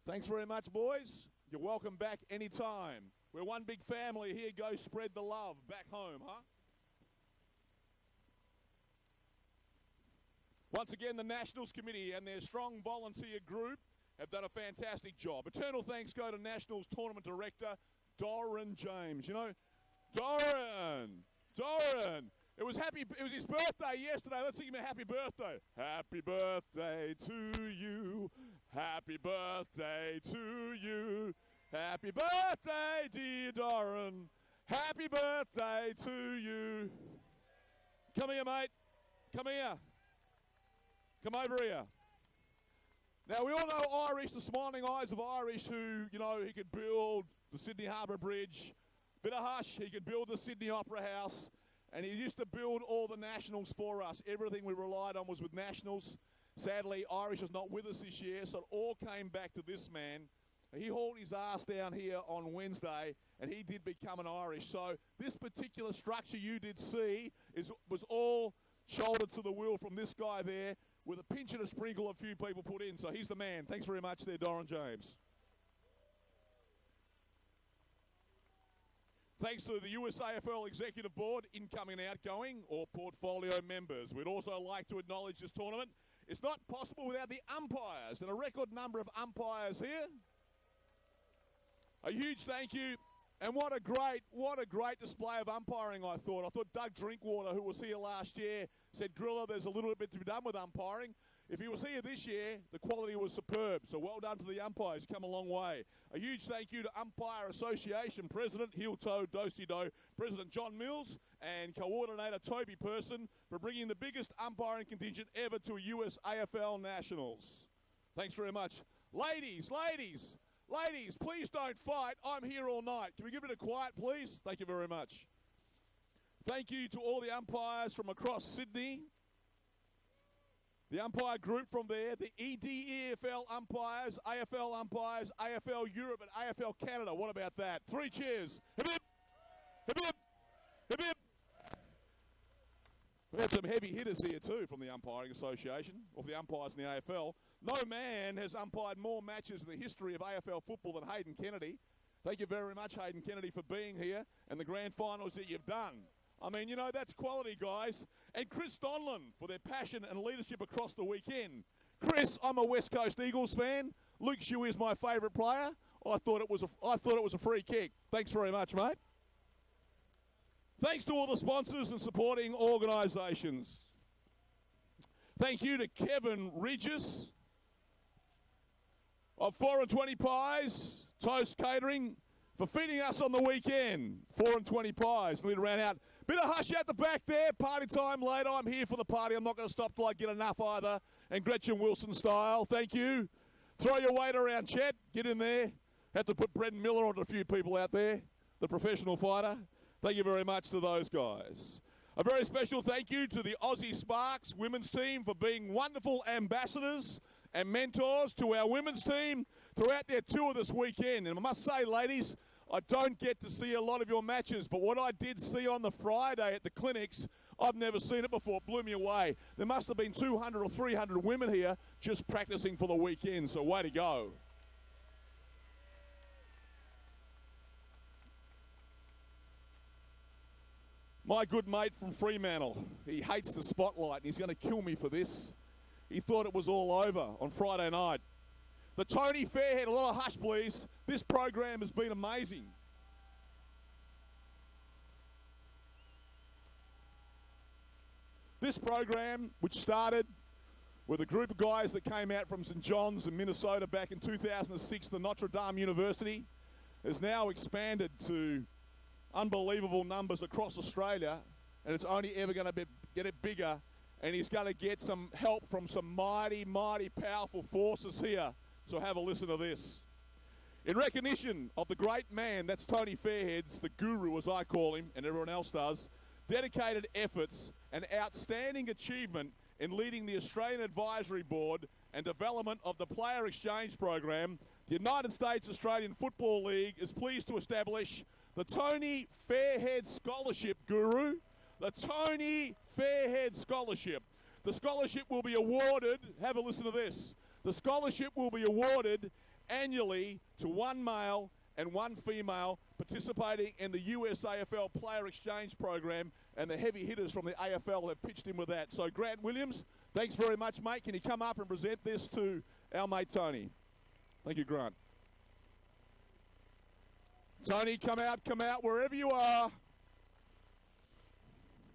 Thanks very much, boys. You're welcome back anytime. We're one big family here. Go spread the love back home, huh? Once again, the Nationals Committee and their strong volunteer group have done a fantastic job. Eternal thanks go to Nationals Tournament Director, Doran James. You know, Doran. It was his birthday yesterday. Let's sing him a happy birthday. Happy birthday to you. Happy birthday to you. Happy birthday, dear Doran. Happy birthday to you. Come here, mate. Come here. Come over here. Now, we all know Irish, the smiling eyes of Irish, who, you know, he could build the Sydney Harbour Bridge. Bit of hush, he could build the Sydney Opera House. And he used to build all the Nationals for us. Everything we relied on was with Nationals. Sadly, Irish is not with us this year, so it all came back to this man. He hauled his ass down here on Wednesday, and he did become an Irish. So this particular structure you did see was all shouldered to the wheel from this guy there, with a pinch and a sprinkle a few people put in. So he's the man. Thanks very much there, Doran James. Thanks to the USAFL Executive Board, incoming and outgoing, or portfolio members. We'd also like to acknowledge this tournament. It's not possible without the umpires, and a record number of umpires here. A huge thank you, and what a great display of umpiring, I thought. I thought Doug Drinkwater, who was here last year, said, Grilla, there's a little bit to be done with umpiring. If he was here this year, the quality was superb. So well done to the umpires. Come a long way. A huge thank you to Umpire Association President Heel-Toe Dosido, President John Mills, and Coordinator Toby Person for bringing the biggest umpiring contingent ever to a US AFL Nationals. Thanks very much. Ladies, please don't fight. I'm here all night. Can we give it a quiet, please? Thank you very much. Thank you to all the umpires from across Sydney. The umpire group from there, the EDEFL umpires, AFL Europe, and AFL Canada. What about that? 3 cheers. Hip hip. Hip hip. Hip hip. We had some heavy hitters here too from the Umpiring Association, of the umpires in the AFL. No man has umpired more matches in the history of AFL football than Hayden Kennedy. Thank you very much, Hayden Kennedy, for being here and the grand finals that you've done. I mean, you know, that's quality, guys. And Chris Donlan for their passion and leadership across the weekend. Chris, I'm a West Coast Eagles fan. Luke Shuey is my favourite player. I thought it was a free kick. Thanks very much, mate. Thanks to all the sponsors and supporting organisations. Thank you to Kevin Regis of 4 and 20 Pies, Toast Catering, for feeding us on the weekend. 4 and 20 Pies. Need to round out. Bit of hush out the back there. Party time later. I'm here for the party. I'm not going to stop till I get enough either. And Gretchen Wilson style. Thank you. Throw your weight around, Chet. Get in there. Have to put Brendan Miller on a few people out there. The professional fighter. Thank you very much to those guys. A very special thank you to the Aussie Sparks women's team for being wonderful ambassadors and mentors to our women's team throughout their tour this weekend. And I must say, ladies, I don't get to see a lot of your matches, but what I did see on the Friday at the clinics, I've never seen it before. It blew me away. There must have been 200 or 300 women here just practicing for the weekend, so way to go. My good mate from Fremantle, he hates the spotlight and he's going to kill me for this. He thought it was all over on Friday night. The Tony Fairhead, a lot of hush please. This program has been amazing. this program, which started with a group of guys that came out from St. John's in Minnesota back in 2006, the Notre Dame University, has now expanded to unbelievable numbers across Australia, and it's only ever going to get it bigger, and he's going to get some help from some mighty, mighty powerful forces here. So have a listen to this. In recognition of the great man, that's Tony Fairhead's, the guru as I call him, and everyone else does, dedicated efforts and outstanding achievement in leading the Australian Advisory Board and development of the Player Exchange Program, the United States Australian Football League is pleased to establish the Tony Fairhead Scholarship Guru, the Tony Fairhead Scholarship. The scholarship will be awarded, have a listen to this, the scholarship will be awarded annually to one male and one female participating in the USAFL Player Exchange Program, and the heavy hitters from the AFL have pitched in with that. So Grant Williams, thanks very much, mate. Can you come up and present this to our mate Tony? Thank you, Grant. Tony, come out, wherever you are.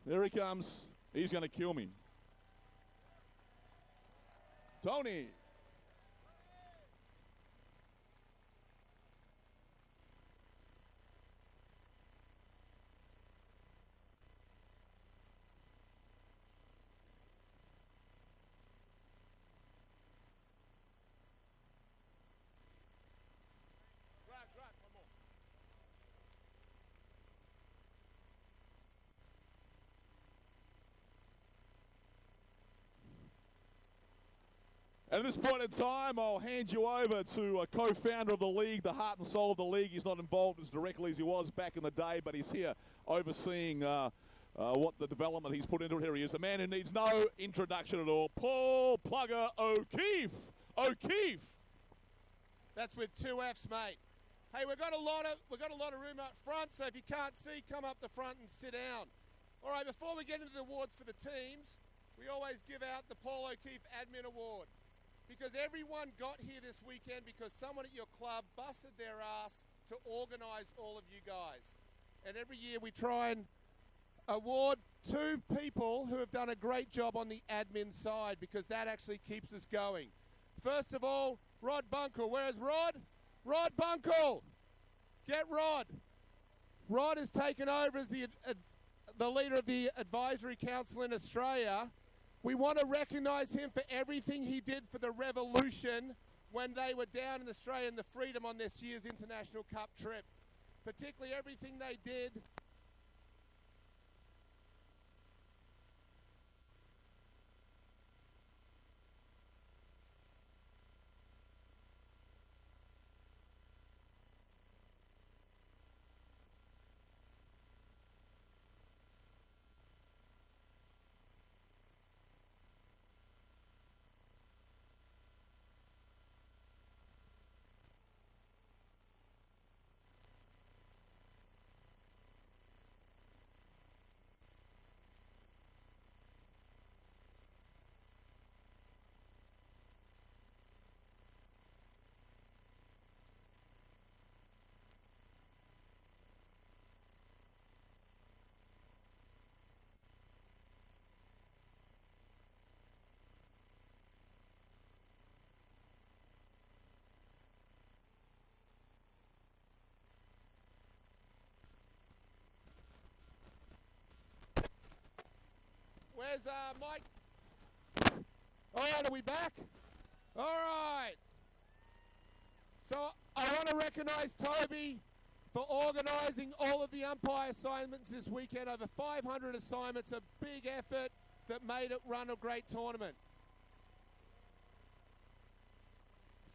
There he comes. He's going to kill me. Tony. And at this point in time, I'll hand you over to a co-founder of the league, the heart and soul of the league. He's not involved as directly as he was back in the day, but he's here overseeing what the development he's put into it. Here he is, a man who needs no introduction at all, Paul Plugger O'Keefe. O'Keefe. That's with two F's, mate. Hey, we've got a lot of room up front, so if you can't see, come up the front and sit down. All right, before we get into the awards for the teams, we always give out the Paul O'Keefe Admin Award. Because everyone got here this weekend because someone at your club busted their ass to organise all of you guys. And every year we try and award two people who have done a great job on the admin side, because that actually keeps us going. First of all, Rod Bunkle. Where's Rod? Rod Bunkle! Get Rod. Rod has taken over as the leader of the Advisory Council in Australia. We want to recognise him for everything he did for the Revolution when they were down in Australia in the Freedom on this year's International Cup trip. Particularly everything they did . Where's Mike? All right, are we back? All right. So I want to recognise Toby for organising all of the umpire assignments this weekend. Over 500 assignments, a big effort that made it run a great tournament.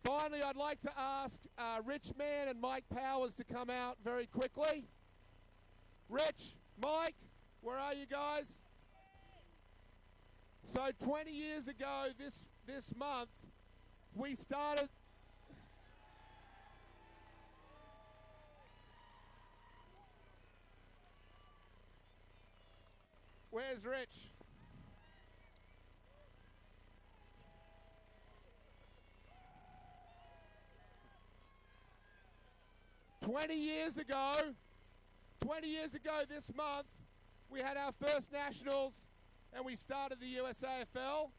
Finally, I'd like to ask Rich Mann and Mike Powers to come out very quickly. Rich, Mike, where are you guys? So 20 years ago this month, we started... Where's Rich? Twenty years ago this month, we had our first nationals and we started the USAFL,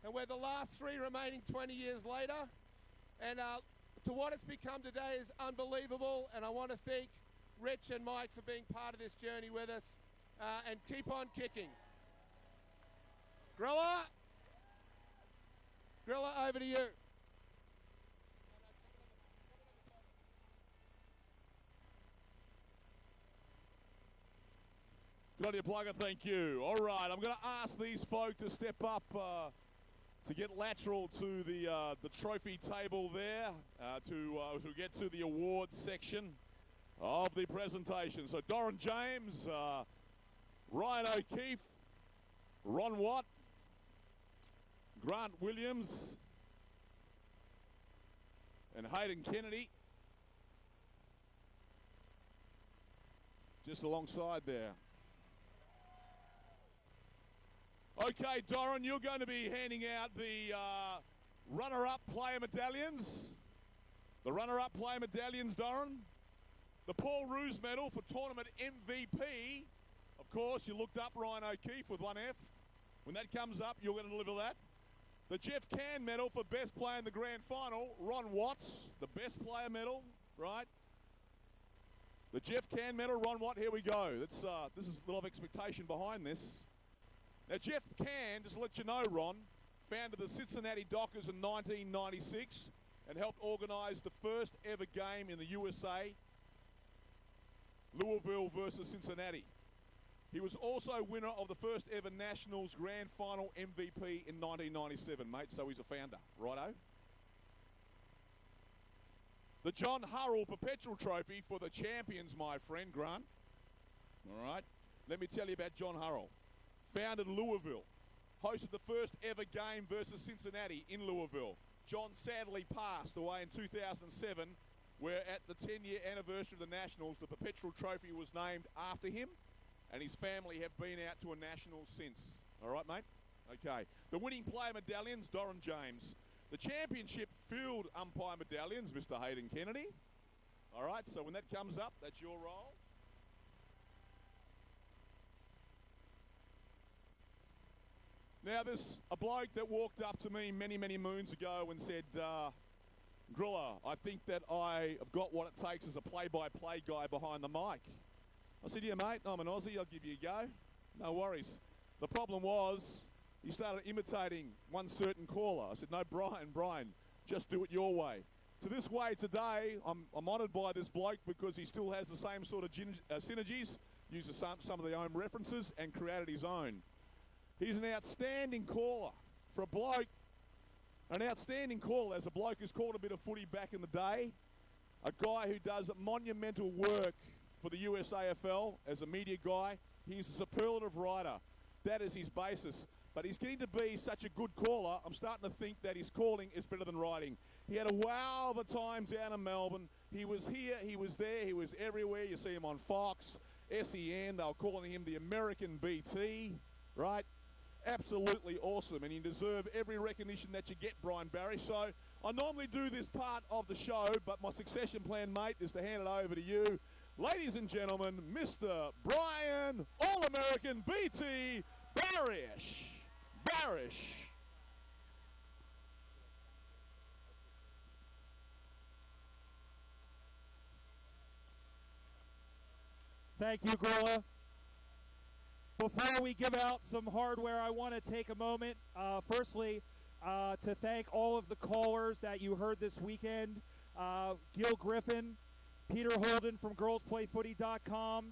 and we're the last three remaining 20 years later. And to what it's become today is unbelievable, and I want to thank Rich and Mike for being part of this journey with us, and keep on kicking. Grilla, over to you. Good on you, Plugger. Thank you. All right, I'm going to ask these folk to step up to get lateral to the trophy table there to get to the awards section of the presentation. So Doran James, Ryan O'Keefe, Ron Watt, Grant Williams, and Hayden Kennedy just alongside there. Okay, Doran, you're going to be handing out the runner-up player medallions. The runner-up player medallions, Doran. The Paul Roos medal for tournament MVP. Of course, you looked up Ryan O'Keefe with 1F. When that comes up, you're going to deliver that. The Jeff Can medal for best player in the grand final. Ron Watts, the best player medal, right? The Jeff Can medal, Ron Watt, here we go. This is a lot of expectation behind this. Now, Jeff Can, just to let you know, Ron, founded the Cincinnati Dockers in 1996 and helped organise the first ever game in the USA, Louisville versus Cincinnati. He was also winner of the first ever Nationals Grand Final MVP in 1997, mate, so he's a founder. Righto? The John Hurrell Perpetual Trophy for the champions, my friend, Grant. All right? Let me tell you about John Hurrell. Founded Louisville, hosted the first ever game versus Cincinnati in Louisville. John sadly passed away in 2007, where at the 10-year anniversary of the Nationals, the Perpetual Trophy was named after him, and his family have been out to a National since. All right, mate? Okay. The winning player medallions, Doran James. The championship field umpire medallions, Mr. Hayden Kennedy. All right, so when that comes up, that's your role. Now, there's a bloke that walked up to me many, many moons ago and said, Grilla, I think that I have got what it takes as a play-by-play guy behind the mic. I said, yeah, mate, I'm an Aussie, I'll give you a go. No worries. The problem was, he started imitating one certain caller. I said, no, Brian, just do it your way. To this way today, I'm honoured by this bloke because he still has the same sort of synergies, uses some of their own references, and created his own. He's an outstanding caller for a bloke. An outstanding caller as a bloke who's called a bit of footy back in the day. A guy who does monumental work for the USAFL as a media guy. He's a superlative writer. That is his basis. But he's getting to be such a good caller, I'm starting to think that his calling is better than writing. He had a wow of a time down in Melbourne. He was here, he was there, he was everywhere. You see him on Fox, SEN. They were calling him the American BT, right? Absolutely awesome, and you deserve every recognition that you get, Brian Barry. So I normally do this part of the show, but my succession plan, mate, is to hand it over to you. Ladies and gentlemen, Mr. Brian All-American BT Barish. Thank you, Grilla. Before we give out some hardware, I want to take a moment, firstly, to thank all of the callers that you heard this weekend. Gil Griffin, Peter Holden from girlsplayfooty.com,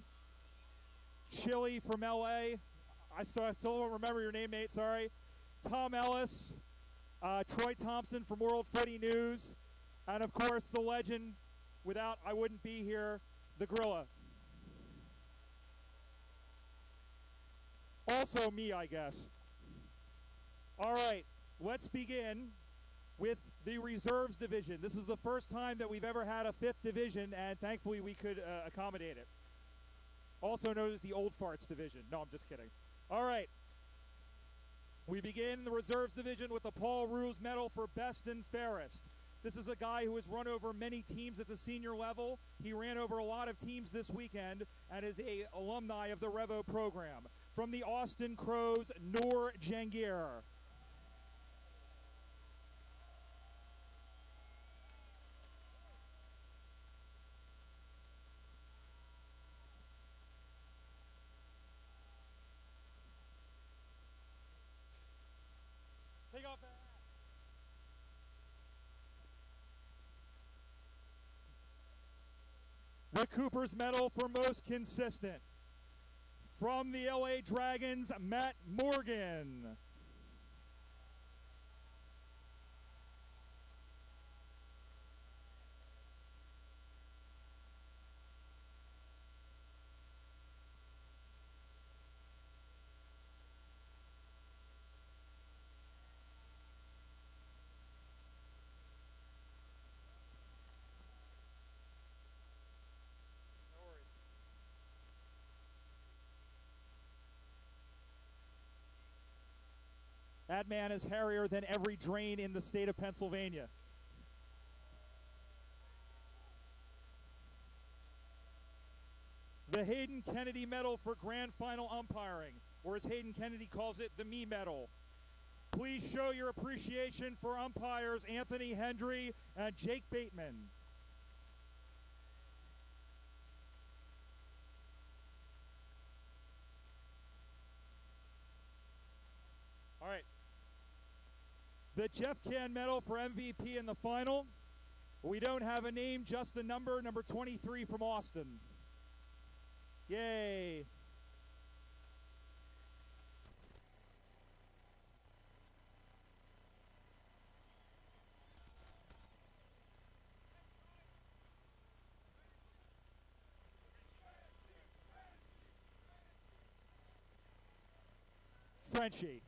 Chili from LA. I still don't remember your name, mate, sorry. Tom Ellis, Troy Thompson from World Footy News, and of course the legend, without I wouldn't be here, the Grilla. Also me, I guess. All right, let's begin with the reserves division. This is the first time that we've ever had a fifth division, and thankfully we could accommodate it. Also known as the old farts division. No, I'm just kidding. All right. We begin the reserves division with the Paul Roos Medal for best and fairest. This is a guy who has run over many teams at the senior level. He ran over a lot of teams this weekend and is an alumni of the Revo program. from the Austin Crows, Noor Jangir. Take off that. The Cooper's Medal for most consistent. From the LA Dragons, Matt Morgan. That man is hairier than every drain in the state of Pennsylvania. The Hayden Kennedy Medal for Grand Final Umpiring, or as Hayden Kennedy calls it, the Me Medal. Please show your appreciation for umpires Anthony Hendry and Jake Bateman. All right. The Jeff Can Medal for MVP in the final. We don't have a name, just a number, number 23 from Austin. Yay. Frenchie.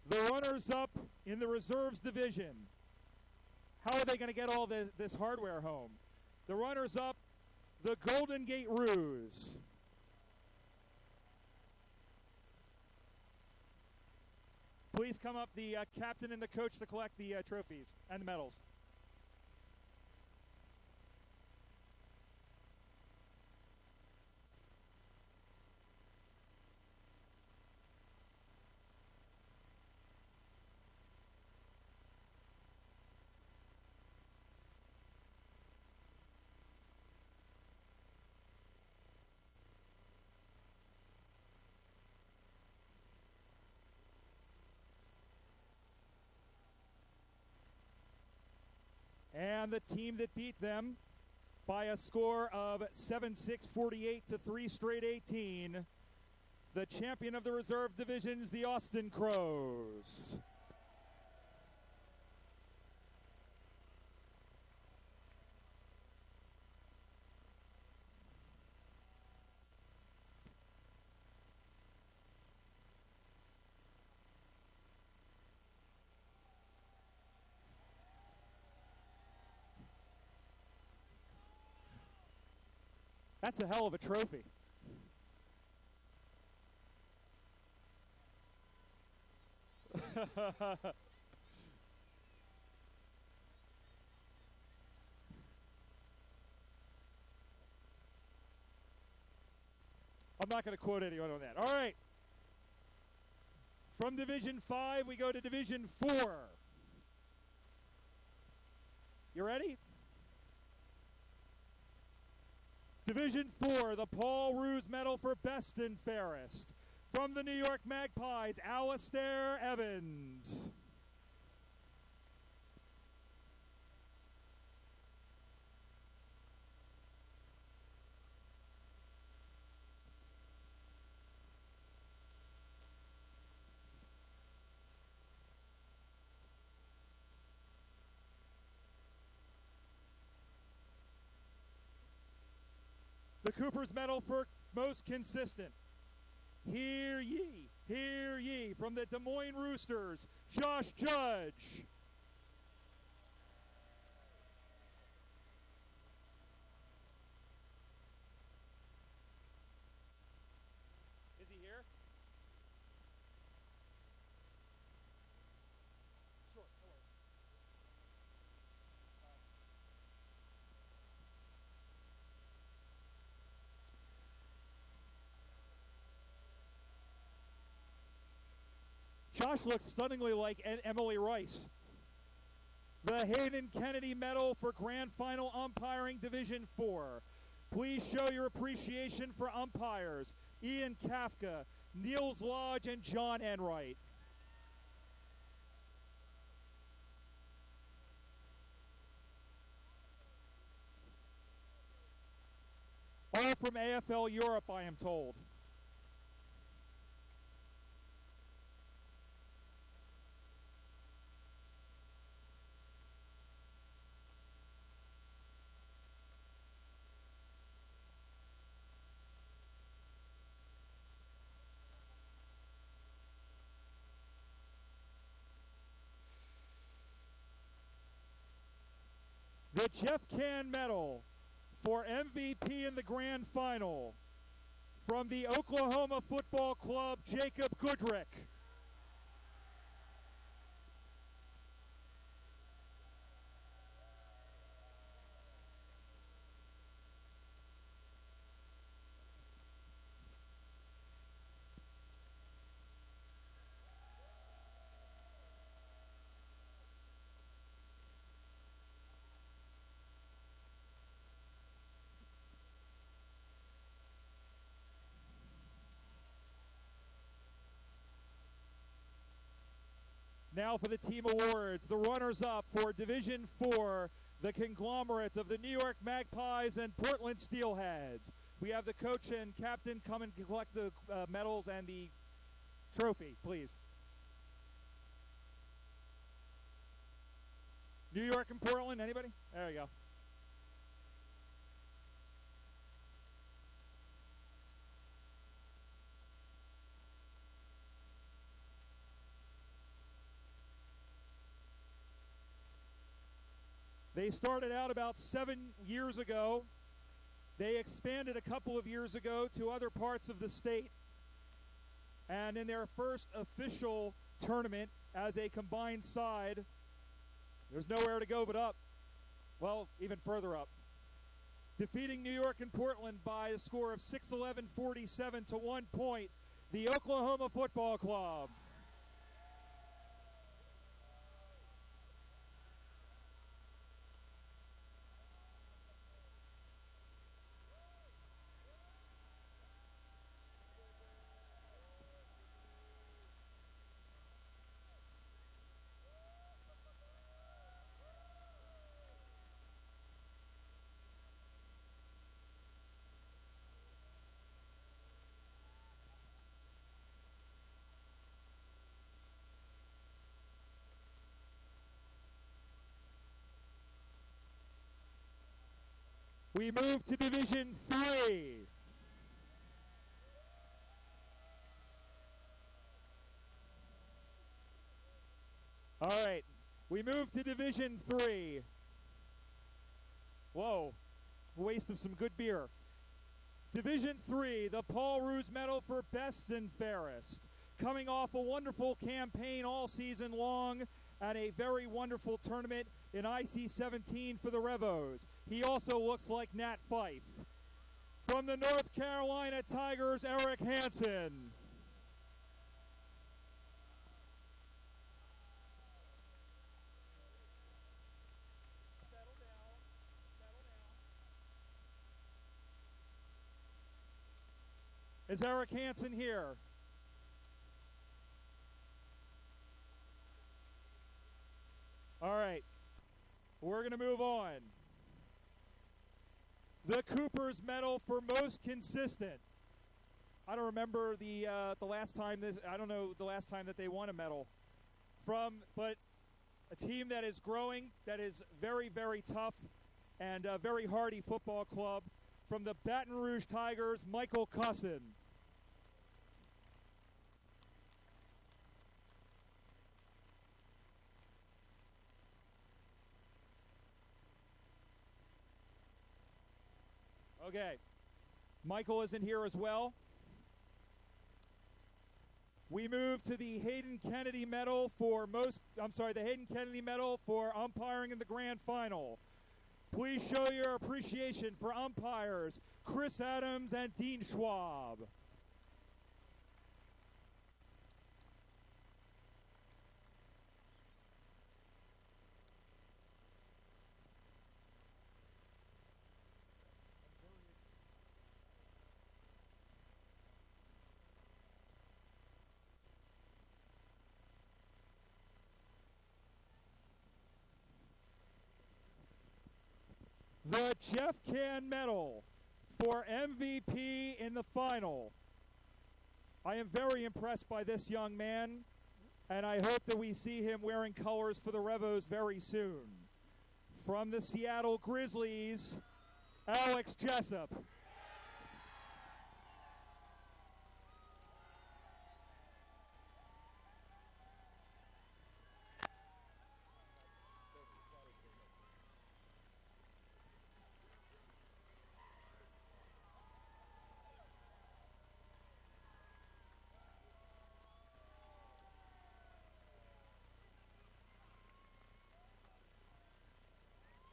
The runners-up in the reserves division. How are they going to get all this hardware home? The runners-up, the Golden Gate Roos. Please come up, the captain and the coach, to collect the trophies and the medals. And the team that beat them by a score of 7-6-48 to 3 straight 18, the champion of the reserve divisions, the Austin Crows. That's a hell of a trophy. I'm not going to quote anyone on that. All right. From Division 5, we go to Division 4. You ready? Division 4, the Paul Roos Medal for Best and Fairest. From the New York Magpies, Alistair Evans. The Cooper's Medal for Most Consistent. Hear ye, from the Des Moines Roosters, Josh Judge. Is he here? Sure, no worries. Josh looks stunningly like Emily Rice. The Hayden Kennedy Medal for Grand Final Umpiring Division 4. Please show your appreciation for umpires Ian Kafka, Niels Lodge, and John Enright. All from AFL Europe, I am told. The Jeff Can Medal for MVP in the Grand Final from the Oklahoma Football Club, Jacob Goodrick. Now for the team awards, the runners-up for Division 4, the conglomerate of the New York Magpies and Portland Steelheads. We have the coach and captain come and collect the medals and the trophy, please. New York and Portland, anybody? There you go. They started out about 7 years ago. They expanded a couple of years ago to other parts of the state. And in their first official tournament as a combined side, there's nowhere to go but up. Well, even further up. Defeating New York and Portland by a score of 6-11-47 to 1 point, the Oklahoma Football Club. We move to Division 3. All right, we move to Division 3. Whoa, waste of some good beer. Division 3, the Paul Roos Medal for Best and Fairest. Coming off a wonderful campaign all season long and a very wonderful tournament in IC-17 for the Revos. He also looks like Nat Fife. From the North Carolina Tigers, Eric Hansen. Settle down. Is Eric Hansen here? All right, we're going to move on. The Cooper's Medal for Most Consistent. I don't remember the last time the last time that they won a medal but a team that is growing, that is very, very tough, and a very hardy football club from the Baton Rouge Tigers, Michael Cussin. Okay, Michael isn't here as well. We move to the Hayden Kennedy Medal for the Hayden Kennedy Medal for umpiring in the grand final. Please show your appreciation for umpires Chris Adams and Dean Schwab. the Jeff Can Medal for MVP in the final. I am very impressed by this young man, and I hope that we see him wearing colors for the Revos very soon. From the Seattle Grizzlies, Alex Jessup.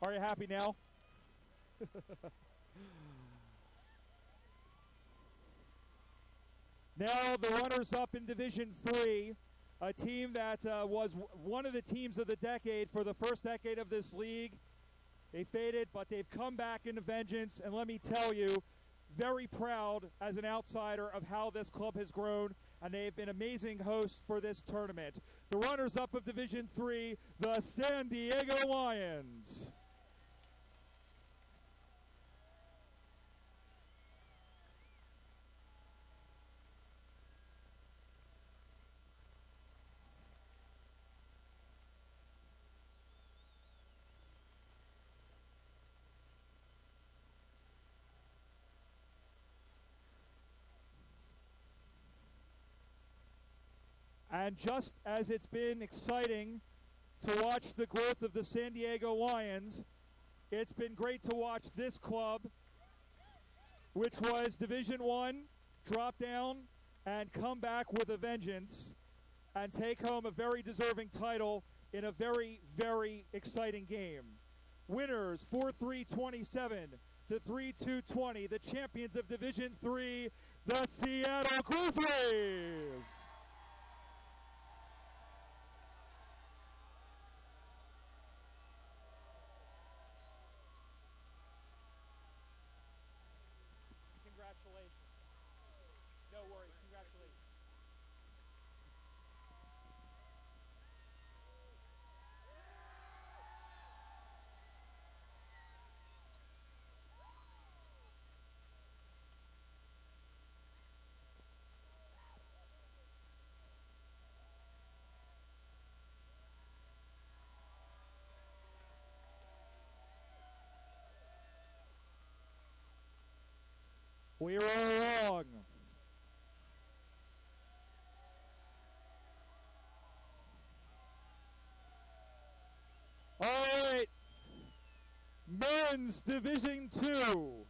Are you happy now? Now the runners-up in Division III, a team that was one of the teams of the decade for the first decade of this league. They faded, but they've come back into vengeance, and let me tell you, very proud as an outsider of how this club has grown, and they've been amazing hosts for this tournament. The runners-up of Division III, the San Diego Lions. And just as it's been exciting to watch the growth of the San Diego Lions, it's been great to watch this club, which was Division I, drop down, and come back with a vengeance, and take home a very deserving title in a very, very exciting game. Winners 4-3-27 to 3-2-20, the champions of Division III, the Seattle Grizzlies. No worries. Congratulations. We roll along. All right, Men's Division II.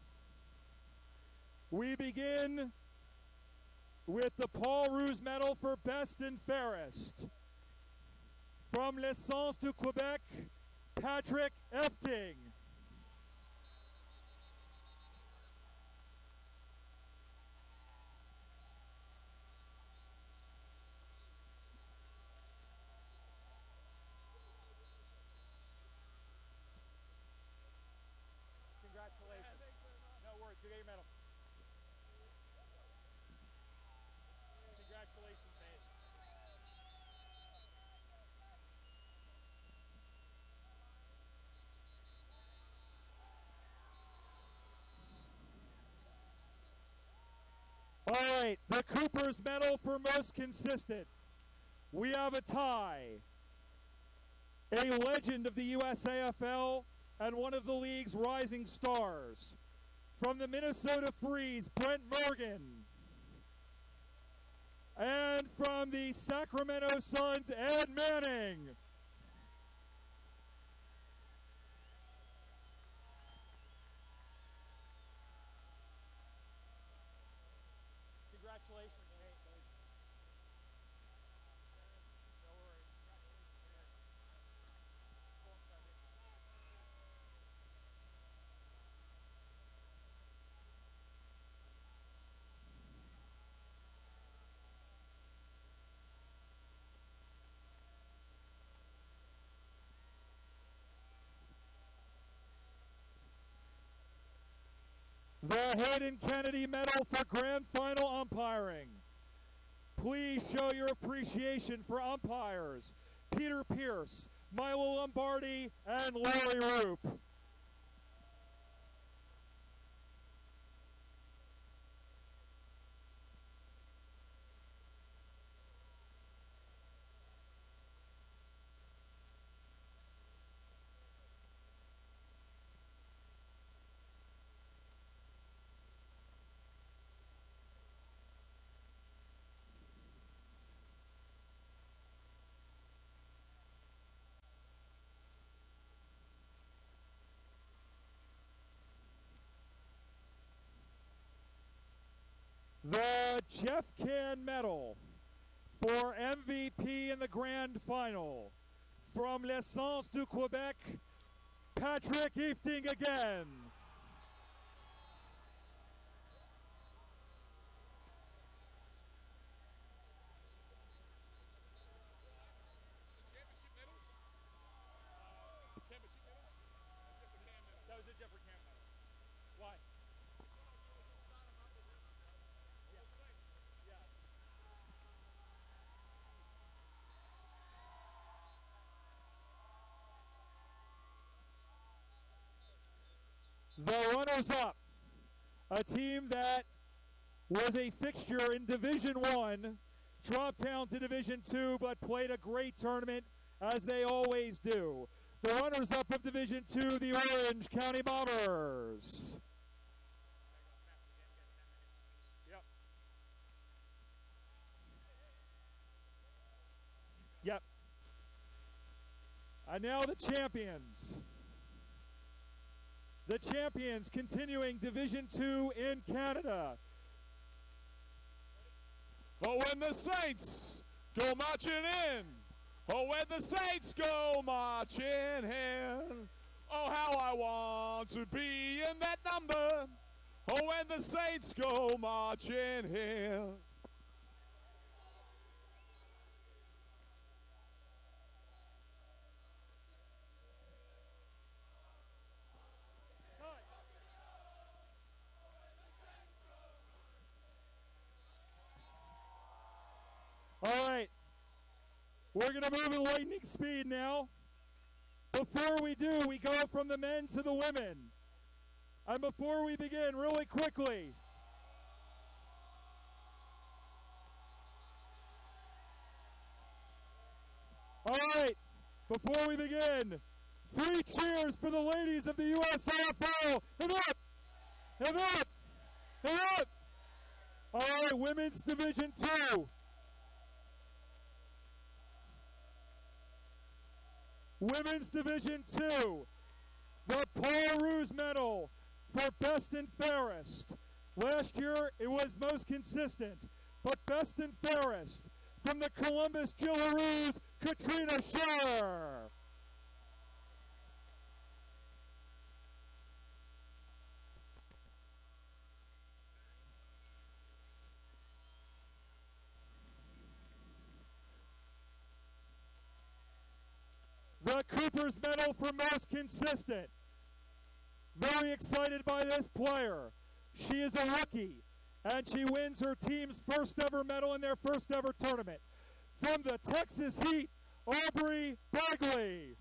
We begin with the Paul Roos Medal for Best and Fairest. From l'Essence du Quebec, Patrick Efting. No worries, you get your medal. Congratulations, mate. All right, the Cooper's Medal for Most Consistent. We have a tie. A legend of the USAFL and one of the league's rising stars. From the Minnesota Freeze, Brent Morgan. And from the Sacramento Suns, Ed Manning. Congratulations, mate. No worries. The Hayden Kennedy Medal for Grand Final Umpiring. Please show your appreciation for umpires Peter Pierce, Milo Lombardi, and Larry Roop. The Jeff Can Medal for MVP in the grand final from l'Essence du Quebec, Patrick Efting again. That was a different Can medal. Why? The runners-up, a team that was a fixture in Division I, dropped down to Division II, but played a great tournament, as they always do. The runners-up of Division II, the Orange County Bombers. Yep. And now the champions. The champions continuing Division II in Canada. Oh, when the Saints go marching in. Oh, when the Saints go marching in. Oh, how I want to be in that number. Oh, when the Saints go marching in. All right, we're going to move at lightning speed now. Before we do, we go from the men to the women. And before we begin, really quickly, all right, before we begin, 3 cheers for the ladies of the USAFL. Hit up! Hit up! Hit up! All right, Women's Division II. Women's Division II, the Paul Roos Medal for Best and Fairest. Last year, it was most consistent, but Best and Fairest from the Columbus Jillaroos, Katrina Scherer. The Cooper's Medal for Most Consistent. Very excited by this player. She is a rookie, and she wins her team's first ever medal in their first ever tournament. From the Texas Heat, Aubrey Bagley.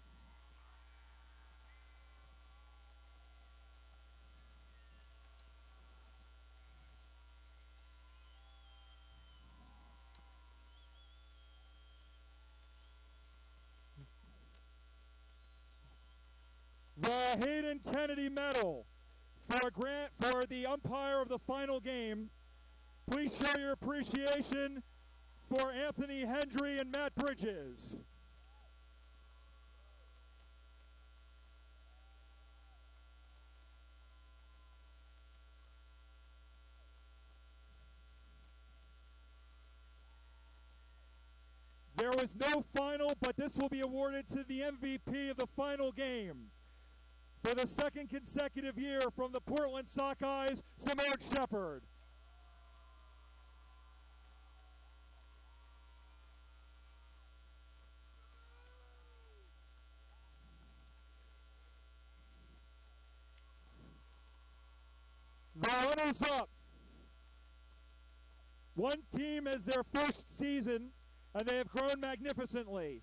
The Hayden Kennedy Medal for the umpire of the final game. Please show your appreciation for Anthony Hendry and Matt Bridges. There was no final, but this will be awarded to the MVP of the final game. For the second consecutive year from the Portland Sockeyes, Simone Shepard. The runners-up. One team is their first season, and they have grown magnificently.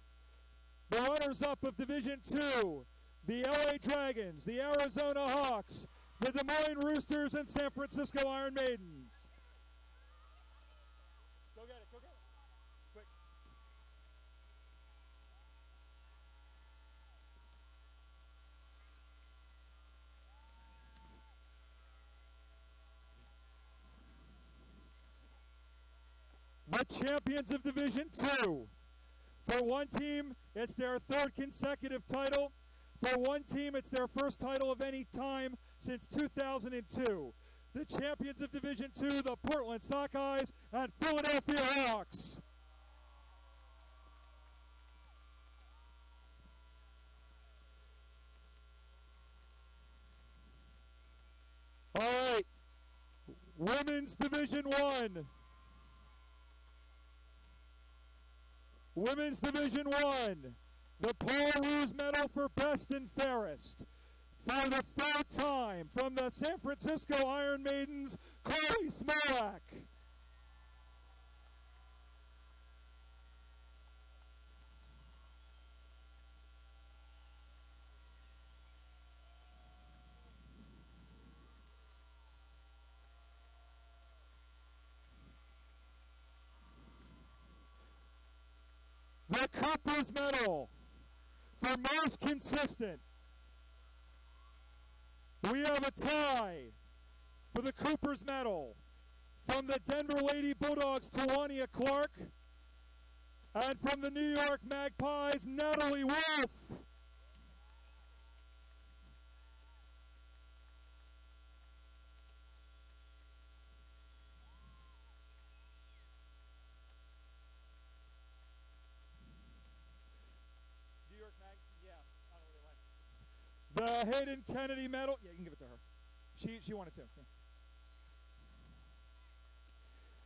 The runners-up of Division II. The LA Dragons, the Arizona Hawks, the Des Moines Roosters, and San Francisco Iron Maidens. Go get it, go get it. Quick. The champions of Division II. For one team, it's their third consecutive title. For one team, it's their first title of any time since 2002. the champions of Division II, the Portland Sockeyes and Philadelphia Hawks. All right, Women's Division I. Women's Division I, the Paul Roos Medal for Best and Fairest. For the third time, from the San Francisco Iron Maidens, Carly Smolak. The Cooper's Medal for most consistent. We have a tie for the Cooper's Medal from the Denver Lady Bulldogs, Tawania Clark, and from the New York Magpies, Natalie Wolf. The Hayden Kennedy Medal. Yeah, you can give it to her. She wanted to. Yeah.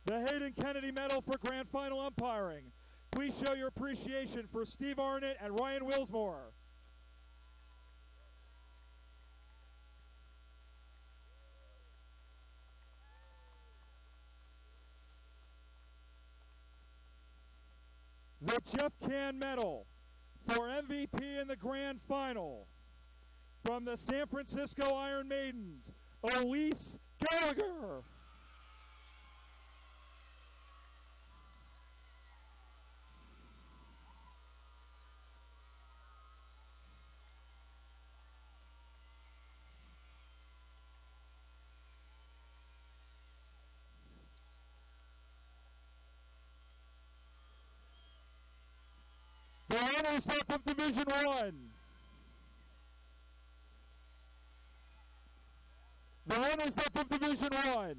The Hayden Kennedy Medal for Grand Final Umpiring. Please show your appreciation for Steve Arnott and Ryan Wilsmore. The Jeff Can Medal for MVP in the Grand Final. From the San Francisco Iron Maidens, Elise Gallagher. The runners-up of Division I. The runners-up of Division I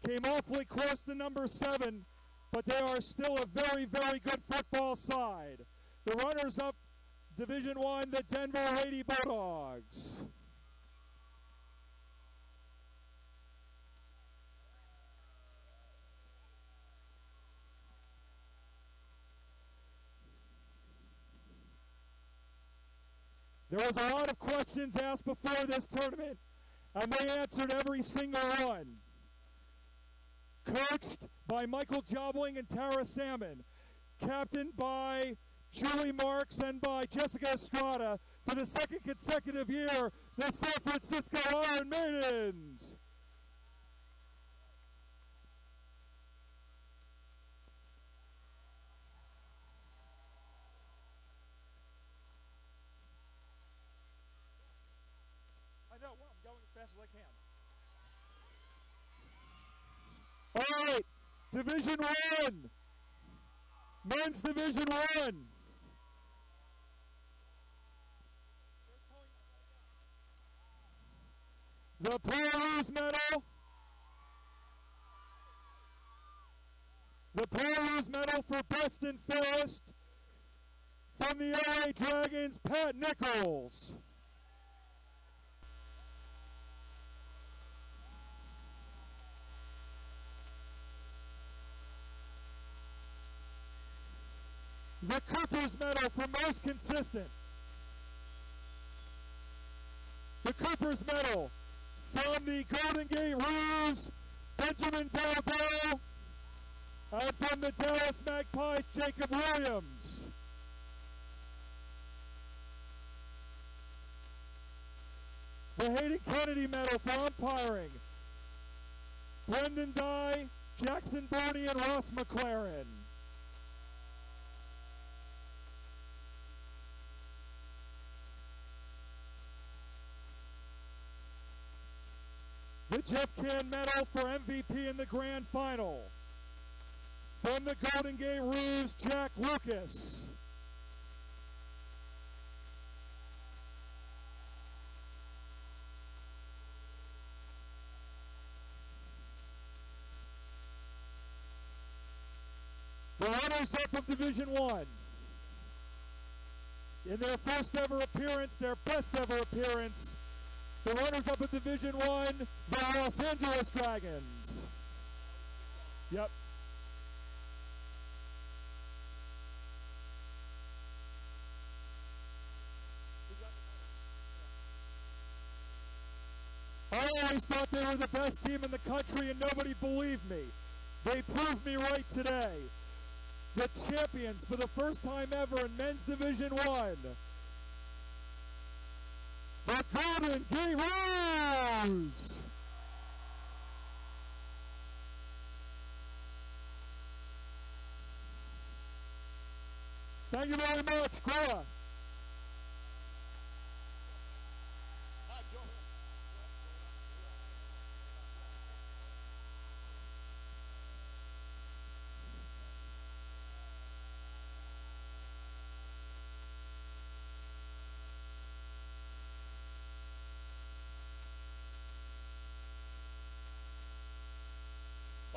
came awfully close to number 7, but they are still a very, very good football side. The runners-up Division I, the Denver Lady Bulldogs. There was a lot of questions asked before this tournament, and they answered every single one. Coached by Michael Jobling and Tara Salmon. Captained by Julie Marks and by Jessica Estrada for the second consecutive year, the San Francisco Iron Maidens. As I can. All right, Division I, Men's Division I. The Paul Roos Medal. The Paul Roos Medal for Best and Fairest from the LA Dragons, Pat Nichols. The Cooper's Medal for most consistent. The Cooper's Medal from the Golden Gate Roos, Benjamin Dalbell, and from the Dallas Magpies, Jacob Williams. The Hayden Kennedy Medal for umpiring, Brendan Dye, Jackson Boney, and Ross McLaren. The Jeff Can Medal for MVP in the Grand Final. From the Golden Gate Roos, Jack Lucas. The runners-up of Division I. In their first ever appearance, their best ever appearance, the runners-up of Division I, the Los Angeles Dragons. Yep. I always thought they were the best team in the country and nobody believed me. They proved me right today. The champions for the first time ever in Men's Division I. The Golden Gate Roos. Thank you very much, Cora.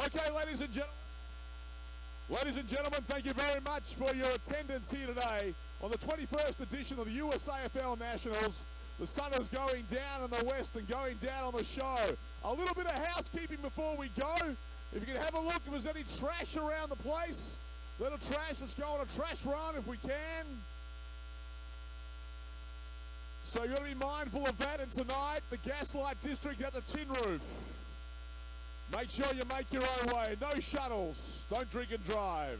Okay, ladies and gentlemen, thank you very much for your attendance here today on the 21st edition of the USAFL Nationals. The sun is going down in the west and going down on the show. A little bit of housekeeping before we go. If you can have a look if there's any trash around the place, little trash, let's go on a trash run if we can. So you've got to be mindful of that. And tonight, the Gaslight District at the Tin Roof. Make sure you make your own way. No shuttles. Don't drink and drive.